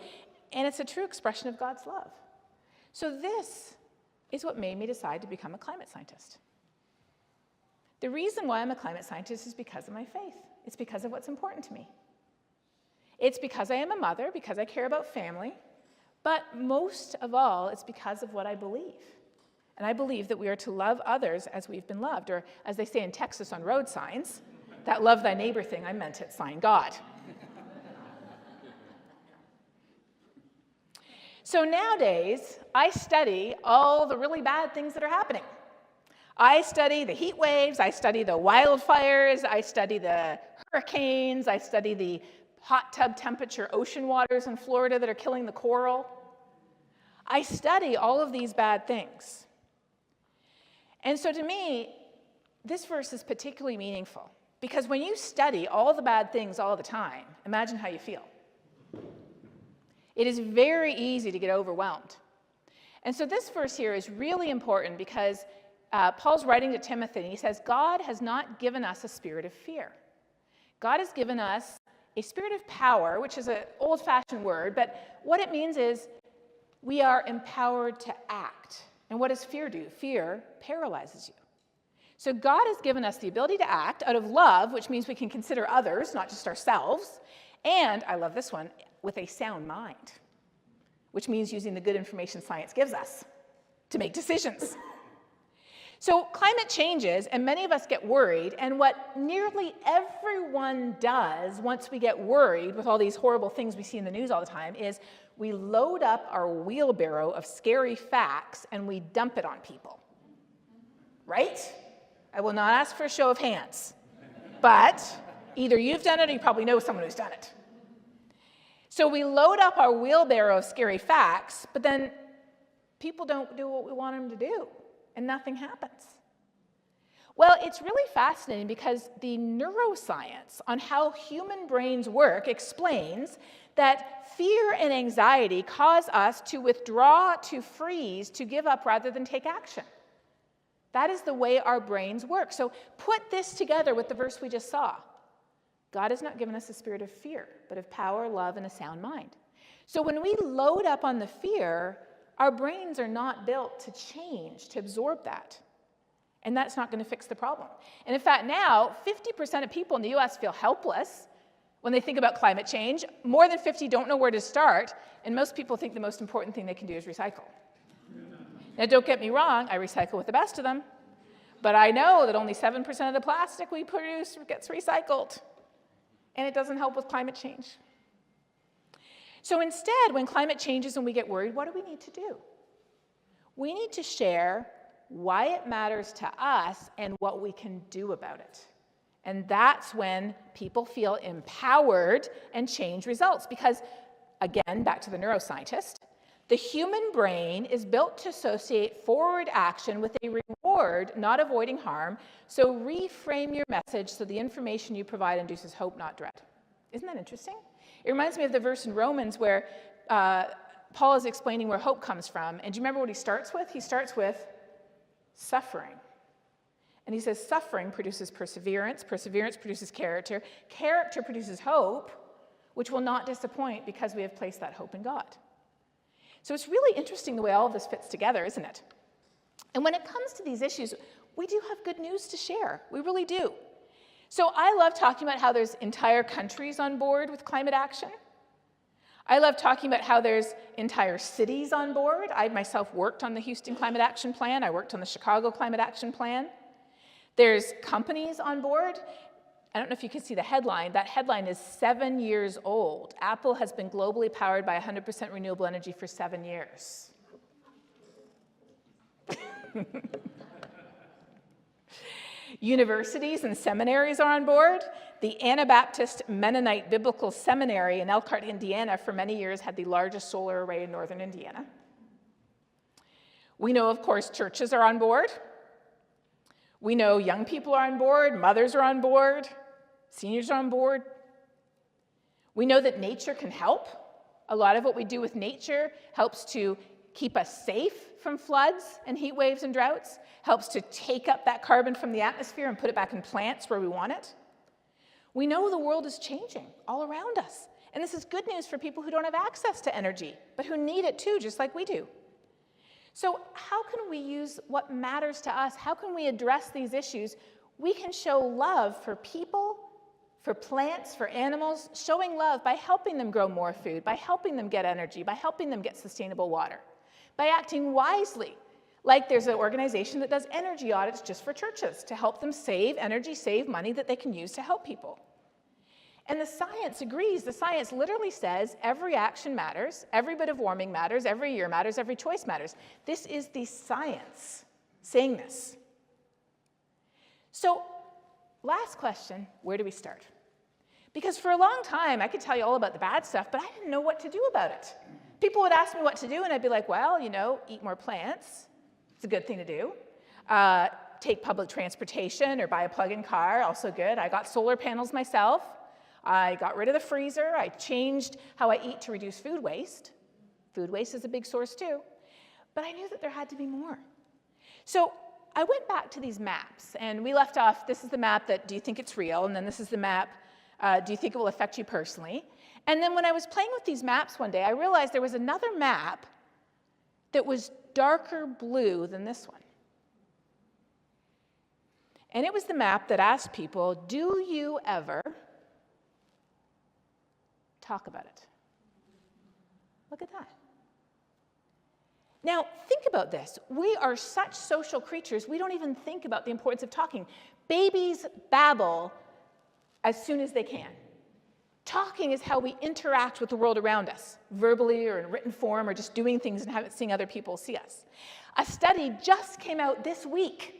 Speaker 1: and it's a true expression of God's love. So this is what made me decide to become a climate scientist. The reason why I'm a climate scientist is because of my faith. It's because of what's important to me. It's because I am a mother, because I care about family, but most of all, it's because of what I believe. And I believe that we are to love others as we've been loved, or as they say in Texas on road signs, that love thy neighbor thing, I meant it, sign God. So nowadays, I study all the really bad things that are happening. I study the heat waves, I study the wildfires, I study the hurricanes, I study the hot tub temperature ocean waters in Florida that are killing the coral. I study all of these bad things. And so to me, this verse is particularly meaningful because when you study all the bad things all the time, imagine how you feel. It is very easy to get overwhelmed. And so this verse here is really important because Paul's writing to Timothy, and he says, God has not given us a spirit of fear. God has given us a spirit of power, which is an old-fashioned word, but what it means is we are empowered to act. And what does fear do? Fear paralyzes you. So God has given us the ability to act out of love, which means we can consider others, not just ourselves, and, I love this one, with a sound mind, which means using the good information science gives us to make decisions. So climate changes, and many of us get worried, and what nearly everyone does once we get worried with all these horrible things we see in the news all the time is we load up our wheelbarrow of scary facts and we dump it on people, right? I will not ask for a show of hands, but either you've done it or you probably know someone who's done it. So we load up our wheelbarrow of scary facts, but then people don't do what we want them to do, and nothing happens. Well, it's really fascinating because the neuroscience on how human brains work explains that fear and anxiety cause us to withdraw, to freeze, to give up rather than take action. That is the way our brains work. So put this together with the verse we just saw. God has not given us a spirit of fear, but of power, love, and a sound mind. So when we load up on the fear, our brains are not built to change, to absorb that. And that's not going to fix the problem. And in fact, now, 50% of people in the US feel helpless when they think about climate change. More than 50 don't know where to start. And most people think the most important thing they can do is recycle. Now, don't get me wrong, I recycle with the best of them. But I know that only 7% of the plastic we produce gets recycled. And it doesn't help with climate change. So instead, when climate changes and we get worried, what do we need to do? We need to share why it matters to us and what we can do about it. And that's when people feel empowered and change results. Because, again, back to the neuroscientist, the human brain is built to associate forward action with a reward, not avoiding harm. So reframe your message so the information you provide induces hope, not dread. Isn't that interesting? It reminds me of the verse in Romans where Paul is explaining where hope comes from. And do you remember what he starts with? He starts with suffering. And he says suffering produces perseverance. Perseverance produces character. Character produces hope, which will not disappoint because we have placed that hope in God. So it's really interesting the way all of this fits together, isn't it? And when it comes to these issues, we do have good news to share. We really do. So I love talking about how there's entire countries on board with climate action. I love talking about how there's entire cities on board. I myself worked on the Houston Climate Action Plan. I worked on the Chicago Climate Action Plan. There's companies on board. I don't know if you can see the headline. That headline is 7 years old. Apple has been globally powered by 100% renewable energy for 7 years. Universities and seminaries are on board. The Anabaptist Mennonite Biblical Seminary in Elkhart, Indiana, for many years had the largest solar array in northern Indiana. We know, of course, churches are on board. We know young people are on board, mothers are on board, seniors are on board. We know that nature can help. A lot of what we do with nature helps to keep us safe from floods and heat waves and droughts, helps to take up that carbon from the atmosphere and put it back in plants where we want it. We know the world is changing all around us. And this is good news for people who don't have access to energy, but who need it too, just like we do. So how can we use what matters to us? How can we address these issues? We can show love for people, for plants, for animals, showing love by helping them grow more food, by helping them get energy, by helping them get sustainable water, by acting wisely. Like there's an organization that does energy audits just for churches to help them save energy, save money that they can use to help people. And the science agrees. The science literally says every action matters, every bit of warming matters, every year matters, every choice matters. This is the science saying this. So, last question, where do we start? Because for a long time, I could tell you all about the bad stuff, but I didn't know what to do about it. People would ask me what to do, and I'd be like, well, you know, eat more plants. It's a good thing to do. Take public transportation or buy a plug-in car, also good. I got solar panels myself. I got rid of the freezer. I changed how I eat to reduce food waste. Food waste is a big source too. But I knew that there had to be more. So I went back to these maps, and we left off, this is the map that, do you think it's real? And then this is the map, do you think it will affect you personally? And then when I was playing with these maps one day, I realized there was another map that was darker blue than this one. And it was the map that asked people, do you ever talk about it? Look at that. Now, think about this. We are such social creatures, we don't even think about the importance of talking. Babies babble as soon as they can. Talking is how we interact with the world around us, verbally or in written form, or just doing things and seeing other people see us. A study just came out this week,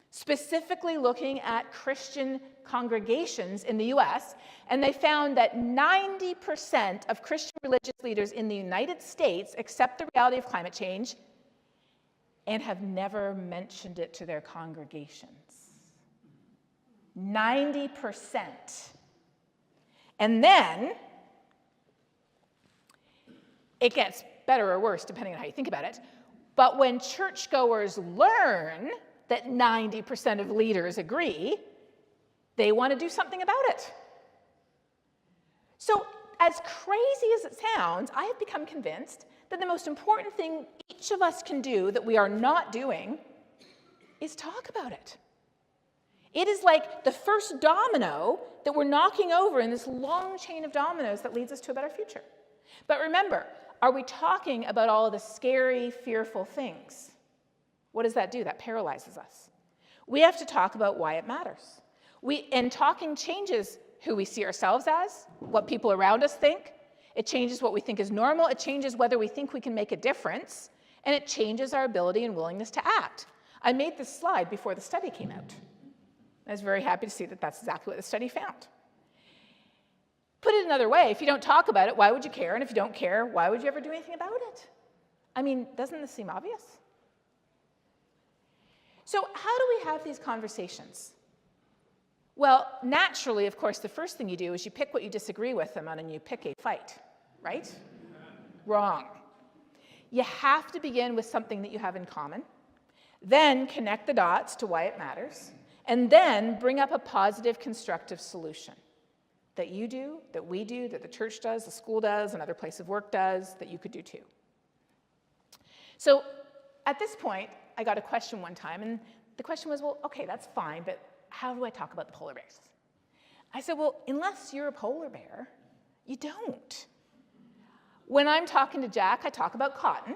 Speaker 1: specifically looking at Christian congregations in the US, and they found that 90% of Christian religious leaders in the United States accept the reality of climate change and have never mentioned it to their congregations. 90%. And then it gets better or worse, depending on how you think about it. But when churchgoers learn that 90% of leaders agree, they want to do something about it. So, as crazy as it sounds, I have become convinced that the most important thing each of us can do that we are not doing is talk about it. It is like the first domino that we're knocking over in this long chain of dominoes that leads us to a better future. But remember, are we talking about all of the scary, fearful things? What does that do? That paralyzes us. We have to talk about why it matters. And talking changes who we see ourselves as, what people around us think. It changes what we think is normal. It changes whether we think we can make a difference. And it changes our ability and willingness to act. I made this slide before the study came out. I was very happy to see that that's exactly what the study found. Put it another way, if you don't talk about it, why would you care? And if you don't care, why would you ever do anything about it? I mean, doesn't this seem obvious? So how do we have these conversations? Well, naturally, of course, the first thing you do is you pick what you disagree with them on and you pick a fight, right? Wrong. You have to begin with something that you have in common, then connect the dots to why it matters, and then bring up a positive, constructive solution that you do, that we do, that the church does, the school does, another place of work does, that you could do too. So at this point, I got a question one time, and the question was, well, okay, that's fine, but how do I talk about the polar bears? I said, well, unless you're a polar bear, you don't. When I'm talking to Jack, I talk about cotton.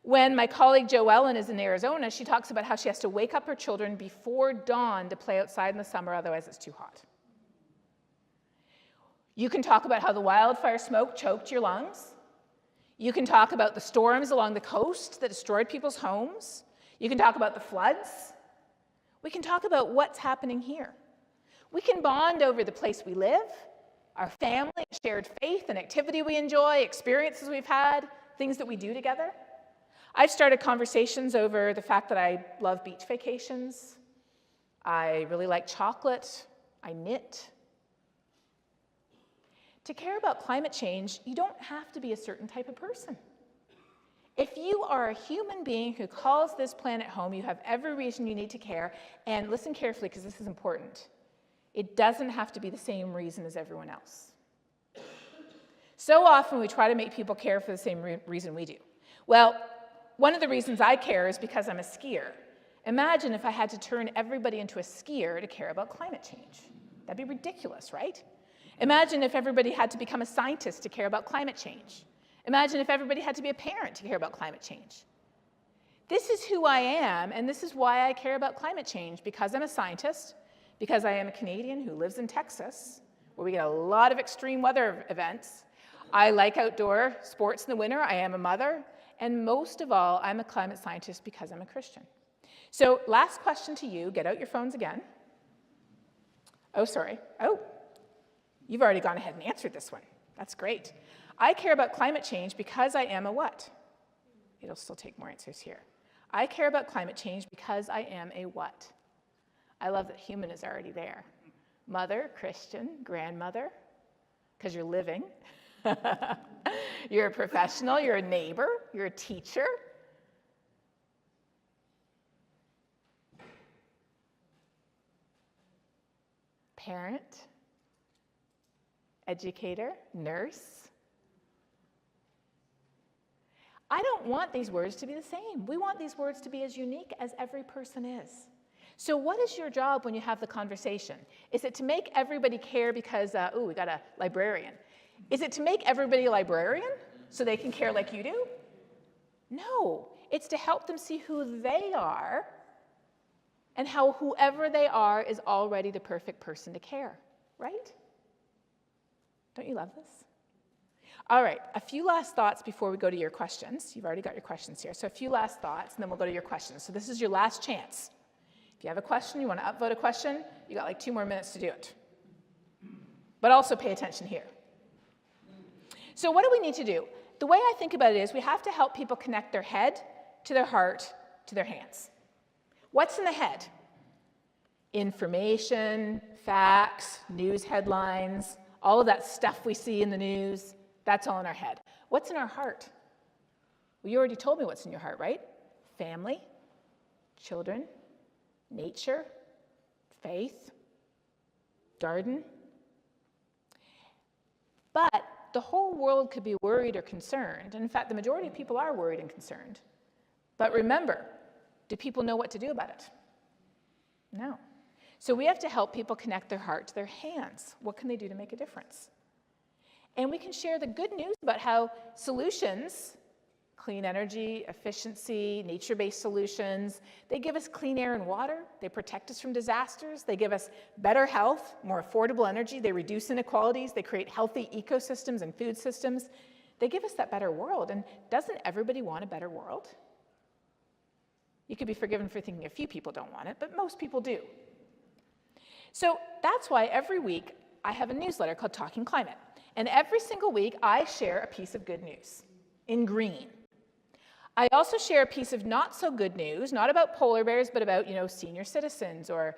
Speaker 1: When my colleague Joellen is in Arizona, she talks about how she has to wake up her children before dawn to play outside in the summer, otherwise it's too hot. You can talk about how the wildfire smoke choked your lungs. You can talk about the storms along the coast that destroyed people's homes. You can talk about the floods. We can talk about what's happening here. We can bond over the place we live, our family, shared faith and activity we enjoy, experiences we've had, things that we do together. I've started conversations over the fact that I love beach vacations. I really like chocolate. I knit. To care about climate change, you don't have to be a certain type of person. If you are a human being who calls this planet home, you have every reason you need to care. And listen carefully, because this is important. It doesn't have to be the same reason as everyone else. So often we try to make people care for the same reason we do. Well, one of the reasons I care is because I'm a skier. Imagine if I had to turn everybody into a skier to care about climate change. That'd be ridiculous, right? Imagine if everybody had to become a scientist to care about climate change. Imagine if everybody had to be a parent to care about climate change. This is who I am, and this is why I care about climate change, because I'm a scientist, because I am a Canadian who lives in Texas, where we get a lot of extreme weather events. I like outdoor sports in the winter. I am a mother. And most of all, I'm a climate scientist because I'm a Christian. So last question to you. Get out your phones again. Oh, sorry. Oh, you've already gone ahead and answered this one. That's great. I care about climate change because I am a what? It'll still take more answers here. I care about climate change because I am a what? I love that human is already there. Mother, Christian, grandmother, because you're living. You're a professional, you're a neighbor, you're a teacher. parent, educator, nurse. I don't want these words to be the same. We want these words to be as unique as every person is. So what is your job when you have the conversation? Is it to make everybody care because, we got a librarian? Is it to make everybody a librarian so they can care like you do? No, it's to help them see who they are and how whoever they are is already the perfect person to care, right? Don't you love this? All right, a few last thoughts before we go to your questions. You've already got your questions here. So a few last thoughts, and then we'll go to your questions. So this is your last chance. If you have a question, you want to upvote a question, you got like 2 more minutes to do it. But also pay attention here. So what do we need to do? The way I think about it is we have to help people connect their head to their heart to their hands. What's in the head? Information, facts, news headlines, all of that stuff we see in the news. That's all in our head. What's in our heart? Well, you already told me what's in your heart, right? Family, children, nature, faith, garden. But the whole world could be worried or concerned. And in fact, the majority of people are worried and concerned. But remember, do people know what to do about it? No. So we have to help people connect their heart to their hands. What can they do to make a difference? And we can share the good news about how solutions, clean energy, efficiency, nature-based solutions, they give us clean air and water, they protect us from disasters, they give us better health, more affordable energy, they reduce inequalities, they create healthy ecosystems and food systems. They give us that better world. And doesn't everybody want a better world? You could be forgiven for thinking a few people don't want it, but most people do. So that's why every week I have a newsletter called Talking Climate. And every single week, I share a piece of good news in green. I also share a piece of not so good news, not about polar bears, but about, senior citizens or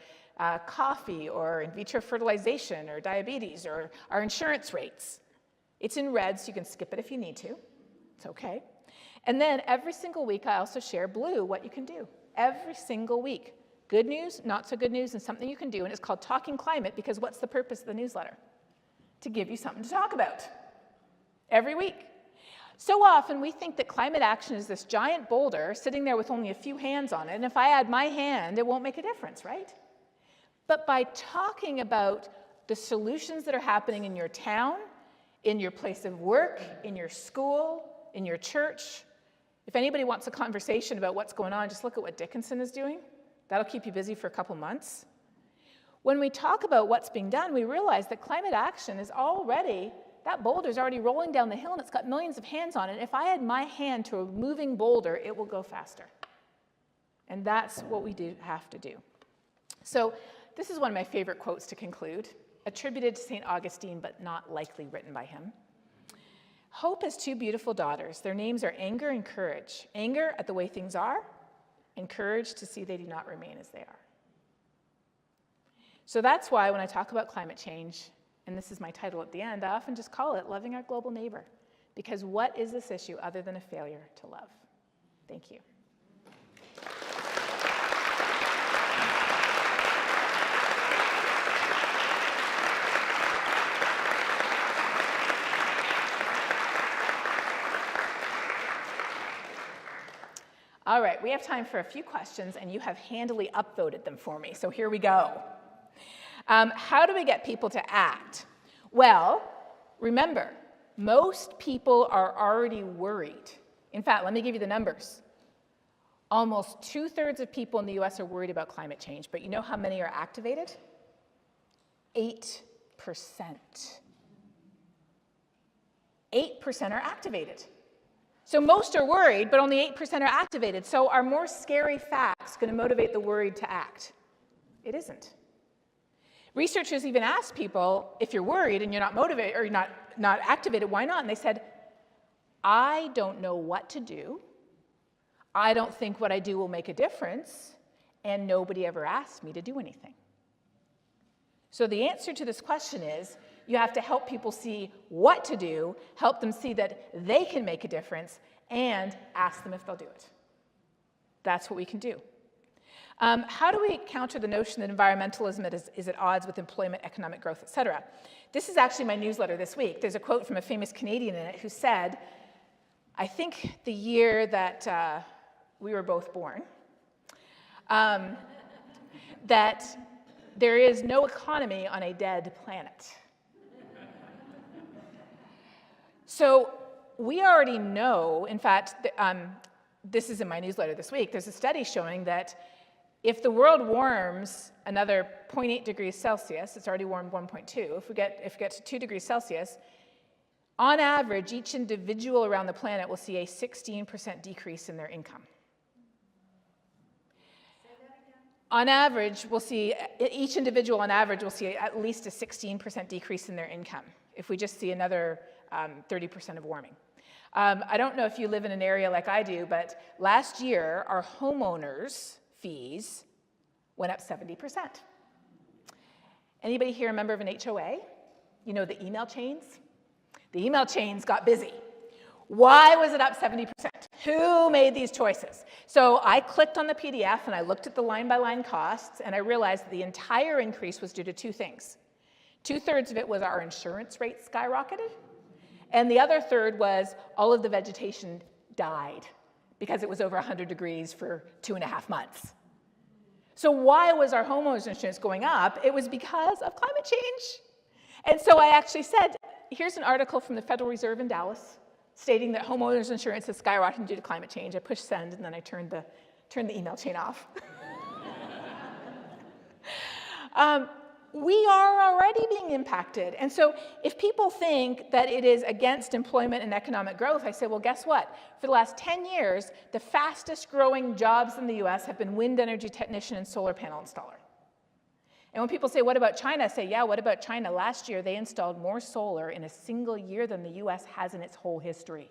Speaker 1: coffee or in vitro fertilization or diabetes or our insurance rates. It's in red, so you can skip it if you need to. It's okay. And then every single week, I also share blue, what you can do. Every single week. Good news, not so good news, and something you can do. And it's called Talking Climate because what's the purpose of the newsletter? To give you something to talk about every week. So often we think that climate action is this giant boulder sitting there with only a few hands on it, and if I add my hand, it won't make a difference, right? But by talking about the solutions that are happening in your town, in your place of work, in your school, in your church, if anybody wants a conversation about what's going on, just look at what Dickinson is doing. That'll keep you busy for a couple months. When we talk about what's being done, we realize that climate action is already, that boulder's already rolling down the hill and it's got millions of hands on it. If I add my hand to a moving boulder, it will go faster. And that's what we have to do. So this is one of my favorite quotes to conclude, attributed to St. Augustine, but not likely written by him. Hope has 2 beautiful daughters. Their names are anger and courage. Anger at the way things are, and courage to see they do not remain as they are. So that's why when I talk about climate change, and this is my title at the end, I often just call it Loving Our Global Neighbor. Because what is this issue other than a failure to love? Thank you. All right, we have time for a few questions, and you have handily upvoted them for me, so here we go. How do we get people to act? Well, remember, most people are already worried. In fact, let me give you the numbers. Almost 2/3 of people in the US are worried about climate change, but you know how many are activated? 8%. 8% are activated. So most are worried, but only 8% are activated. So are more scary facts going to motivate the worried to act? It isn't. Researchers even asked people, if you're worried and you're not motivated or you're not activated, why not? And they said, I don't know what to do. I don't think what I do will make a difference, and nobody ever asked me to do anything. So the answer to this question is, you have to help people see what to do, help them see that they can make a difference, and ask them if they'll do it. That's what we can do. How do we counter the notion that environmentalism is at odds with employment, economic growth, et cetera? This is actually my newsletter this week. There's a quote from a famous Canadian in it who said, I think the year that we were both born, that there is no economy on a dead planet. So we already know, in fact, this is in my newsletter this week, there's a study showing that if the world warms another 0.8 degrees Celsius, it's already warmed 1.2, if we get to 2 degrees Celsius, on average, each individual around the planet will see a 16% decrease in their income. On average, each individual on average will see at least a 16% decrease in their income if we just see another 30% of warming. I don't know if you live in an area like I do, but last year, our homeowners' fees went up 70%. Anybody here a member of an HOA? You know the email chains? The email chains got busy. Why was it up 70%? Who made these choices? So I clicked on the PDF and I looked at the line-by-line costs, and I realized that the entire increase was due to two things. 2/3 of it was our insurance rates skyrocketed, and the other third was all of the vegetation died because it was over 100 degrees for 2.5 months. So why was our homeowners insurance going up? It was because of climate change. And so I actually said, here's an article from the Federal Reserve in Dallas stating that homeowners insurance is skyrocketing due to climate change. I pushed send, and then I turned the email chain off. We are already being impacted. And so if people think that it is against employment and economic growth, I say, well, guess what? For the last 10 years, the fastest growing jobs in the US have been wind energy technician and solar panel installer. And when people say, what about China? I say, yeah, what about China? Last year, they installed more solar in a single year than the US has in its whole history.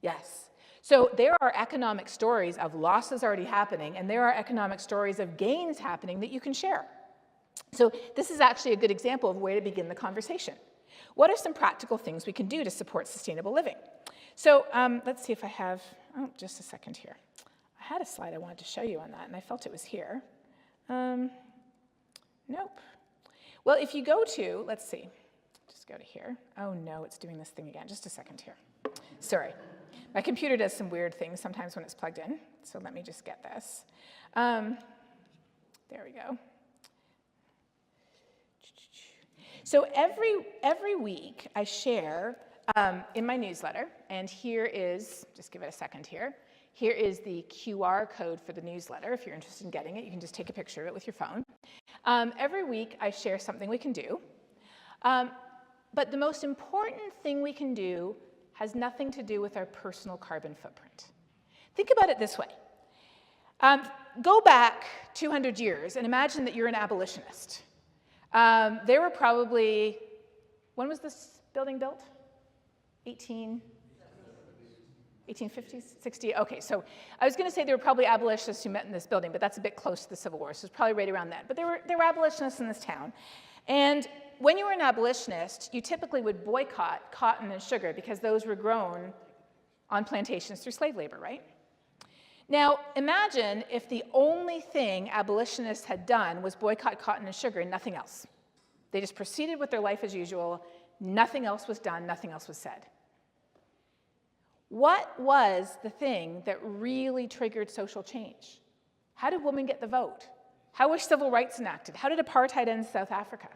Speaker 1: Yes. So there are economic stories of losses already happening, and there are economic stories of gains happening that you can share. So this is actually a good example of where to begin the conversation. What are some practical things we can do to support sustainable living? So let's see if I have, just a second here. I had a slide I wanted to show you on that, and I felt it was here. Nope. Well, if you go to, let's see, just go to here. Oh no, it's doing this thing again. Just a second here. Sorry. My computer does some weird things sometimes when it's plugged in, so let me just get this. There we go. So every week I share in my newsletter, and here is, just give it a second here, here is the QR code for the newsletter. If you're interested in getting it, you can just take a picture of it with your phone. Every week I share something we can do, but the most important thing we can do has nothing to do with our personal carbon footprint. Think about it this way. Go back 200 years and imagine that you're an abolitionist. There were probably, when was this building built? 1850s, 60? Okay, so I was going to say there were probably abolitionists who met in this building, but that's a bit close to the Civil War, so it's probably right around then. But there were abolitionists in this town. And when you were an abolitionist, you typically would boycott cotton and sugar because those were grown on plantations through slave labor, right? Now, imagine if the only thing abolitionists had done was boycott cotton and sugar and nothing else. They just proceeded with their life as usual. Nothing else was done. Nothing else was said. What was the thing that really triggered social change? How did women get the vote? How were civil rights enacted? How did apartheid end in South Africa?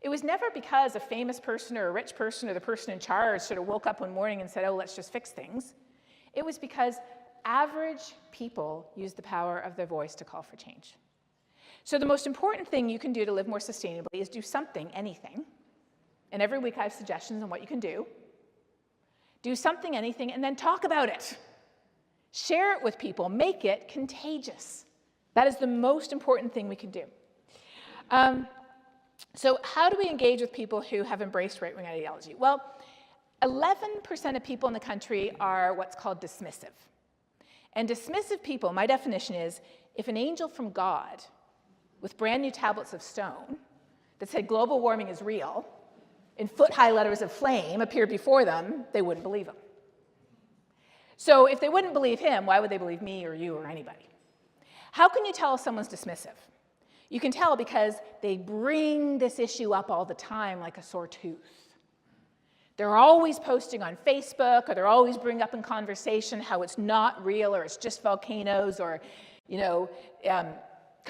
Speaker 1: It was never because a famous person or a rich person or the person in charge sort of woke up one morning and said, oh, let's just fix things. It was because average people use the power of their voice to call for change. So the most important thing you can do to live more sustainably is do something, anything. And every week I have suggestions on what you can do. Do something, anything, and then talk about it. Share it with people. Make it contagious. That is the most important thing we can do. So how do we engage with people who have embraced right-wing ideology? Well, 11% of people in the country are what's called dismissive. And dismissive people, my definition is, if an angel from God with brand new tablets of stone that said global warming is real, in foot-high letters of flame appeared before them, they wouldn't believe him. So if they wouldn't believe him, why would they believe me or you or anybody? How can you tell if someone's dismissive? You can tell because they bring this issue up all the time like a sore tooth. They're always posting on Facebook, or they're always bringing up in conversation how it's not real, or it's just volcanoes, or,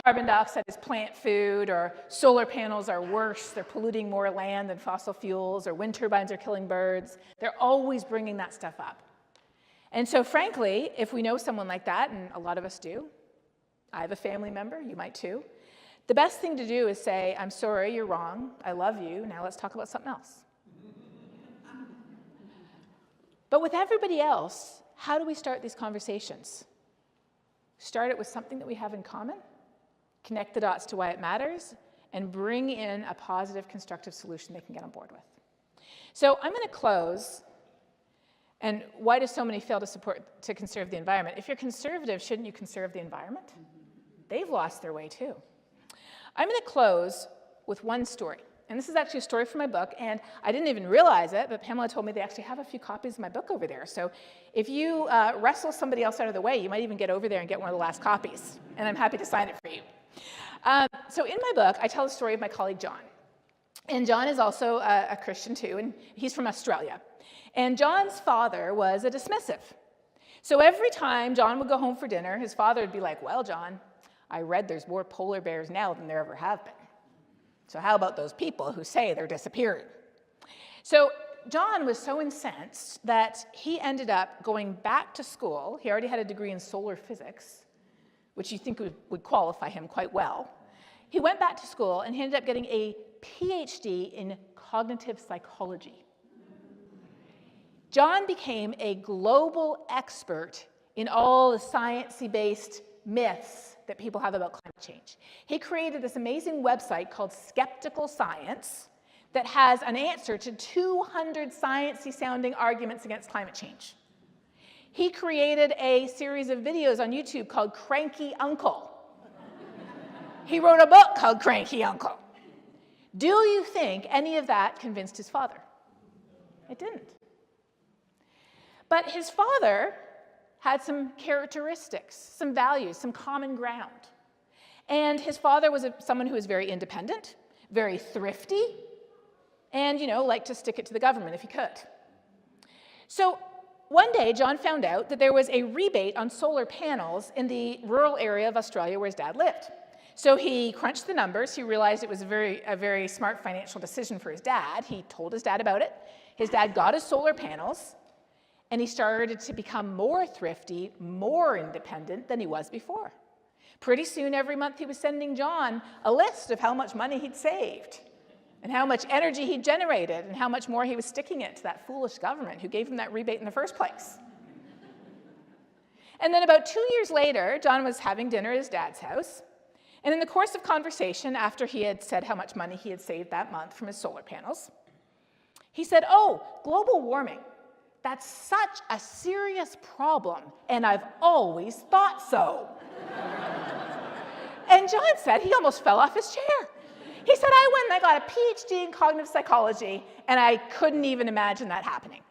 Speaker 1: carbon dioxide is plant food, or solar panels are worse, they're polluting more land than fossil fuels, or wind turbines are killing birds. They're always bringing that stuff up. And so frankly, if we know someone like that, and a lot of us do, I have a family member, you might too, the best thing to do is say, I'm sorry, you're wrong, I love you, now let's talk about something else. But with everybody else, how do we start these conversations? Start it with something that we have in common, connect the dots to why it matters, and bring in a positive, constructive solution they can get on board with. So I'm going to close. And why do so many fail to conserve the environment? If you're conservative, shouldn't you conserve the environment? They've lost their way too. I'm going to close with one story. And this is actually a story from my book, and I didn't even realize it, but Pamela told me they actually have a few copies of my book over there. So if you wrestle somebody else out of the way, you might even get over there and get one of the last copies, and I'm happy to sign it for you. So in my book, I tell the story of my colleague John. And John is also a Christian too, and he's from Australia. And John's father was a dismissive. So every time John would go home for dinner, his father would be like, well, John, I read there's more polar bears now than there ever have been. So how about those people who say they're disappearing? So John was so incensed that he ended up going back to school. He already had a degree in solar physics, which you think would qualify him quite well. He went back to school and he ended up getting a PhD in cognitive psychology. John became a global expert in all the sciencey-based myths that people have about climate change. He created this amazing website called Skeptical Science that has an answer to 200 sciencey-sounding arguments against climate change. He created a series of videos on YouTube called Cranky Uncle. He wrote a book called Cranky Uncle. Do you think any of that convinced his father? It didn't. But his father had some characteristics, some values, some common ground. And his father was someone who was very independent, very thrifty, and, liked to stick it to the government if he could. So one day, John found out that there was a rebate on solar panels in the rural area of Australia where his dad lived. So he crunched the numbers. He realized it was a very smart financial decision for his dad. He told his dad about it. His dad got his solar panels, and he started to become more thrifty, more independent than he was before. Pretty soon, every month, he was sending John a list of how much money he'd saved, and how much energy he'd generated, and how much more he was sticking it to that foolish government who gave him that rebate in the first place. And then about 2 years later, John was having dinner at his dad's house, and in the course of conversation, after he had said how much money he had saved that month from his solar panels, he said, "Oh, global warming. That's such a serious problem, and I've always thought so." And John said he almost fell off his chair. He said, "I went and I got a PhD in cognitive psychology, and I couldn't even imagine that happening."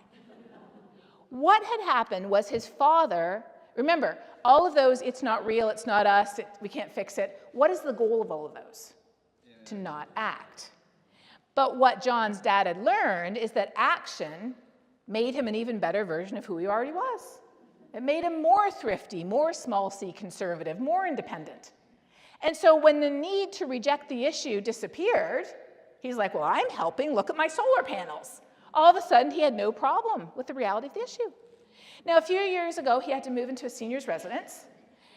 Speaker 1: What had happened was his father, remember, all of those, it's not real, it's not us, we can't fix it. What is the goal of all of those? To not act. But what John's dad had learned is that action made him an even better version of who he already was. It made him more thrifty, more small c conservative, more independent. And so when the need to reject the issue disappeared, he's like, well, I'm helping, look at my solar panels. All of a sudden, he had no problem with the reality of the issue. Now, a few years ago, he had to move into a senior's residence.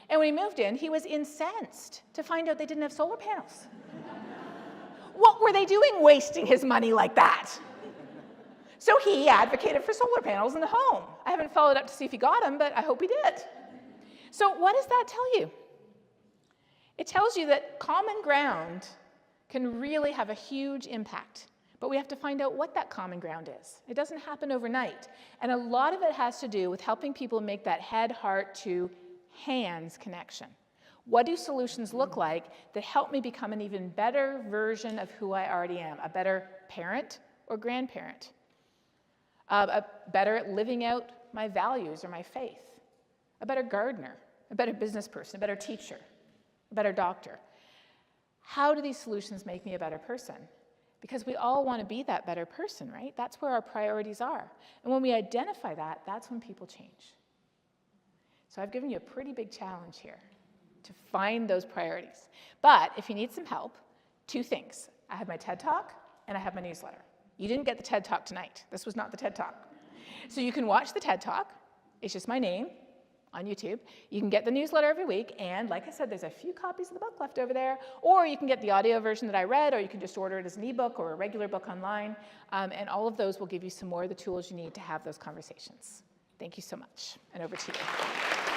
Speaker 1: And when he moved in, he was incensed to find out they didn't have solar panels. What were they doing wasting his money like that? So he advocated for solar panels in the home. I haven't followed up to see if he got them, but I hope he did. So what does that tell you? It tells you that common ground can really have a huge impact, but we have to find out what that common ground is. It doesn't happen overnight. And a lot of it has to do with helping people make that head, heart to hands connection. What do solutions look like that help me become an even better version of who I already am? A better parent or grandparent? Better at living out my values or my faith? A better gardener? A better business person? A better teacher? a better doctor. How do these solutions make me a better person? Because we all want to be that better person, right? That's where our priorities are. And when we identify that, that's when people change. So I've given you a pretty big challenge here to find those priorities. But if you need some help, 2 things. I have my TED Talk and I have my newsletter. You didn't get the TED Talk tonight. This was not the TED Talk. So you can watch the TED Talk. It's just my name on YouTube. You can get the newsletter every week, and like I said, there's a few copies of the book left over there, or you can get the audio version that I read, or you can just order it as an ebook or a regular book online, and all of those will give you some more of the tools you need to have those conversations. Thank you so much, and over to you.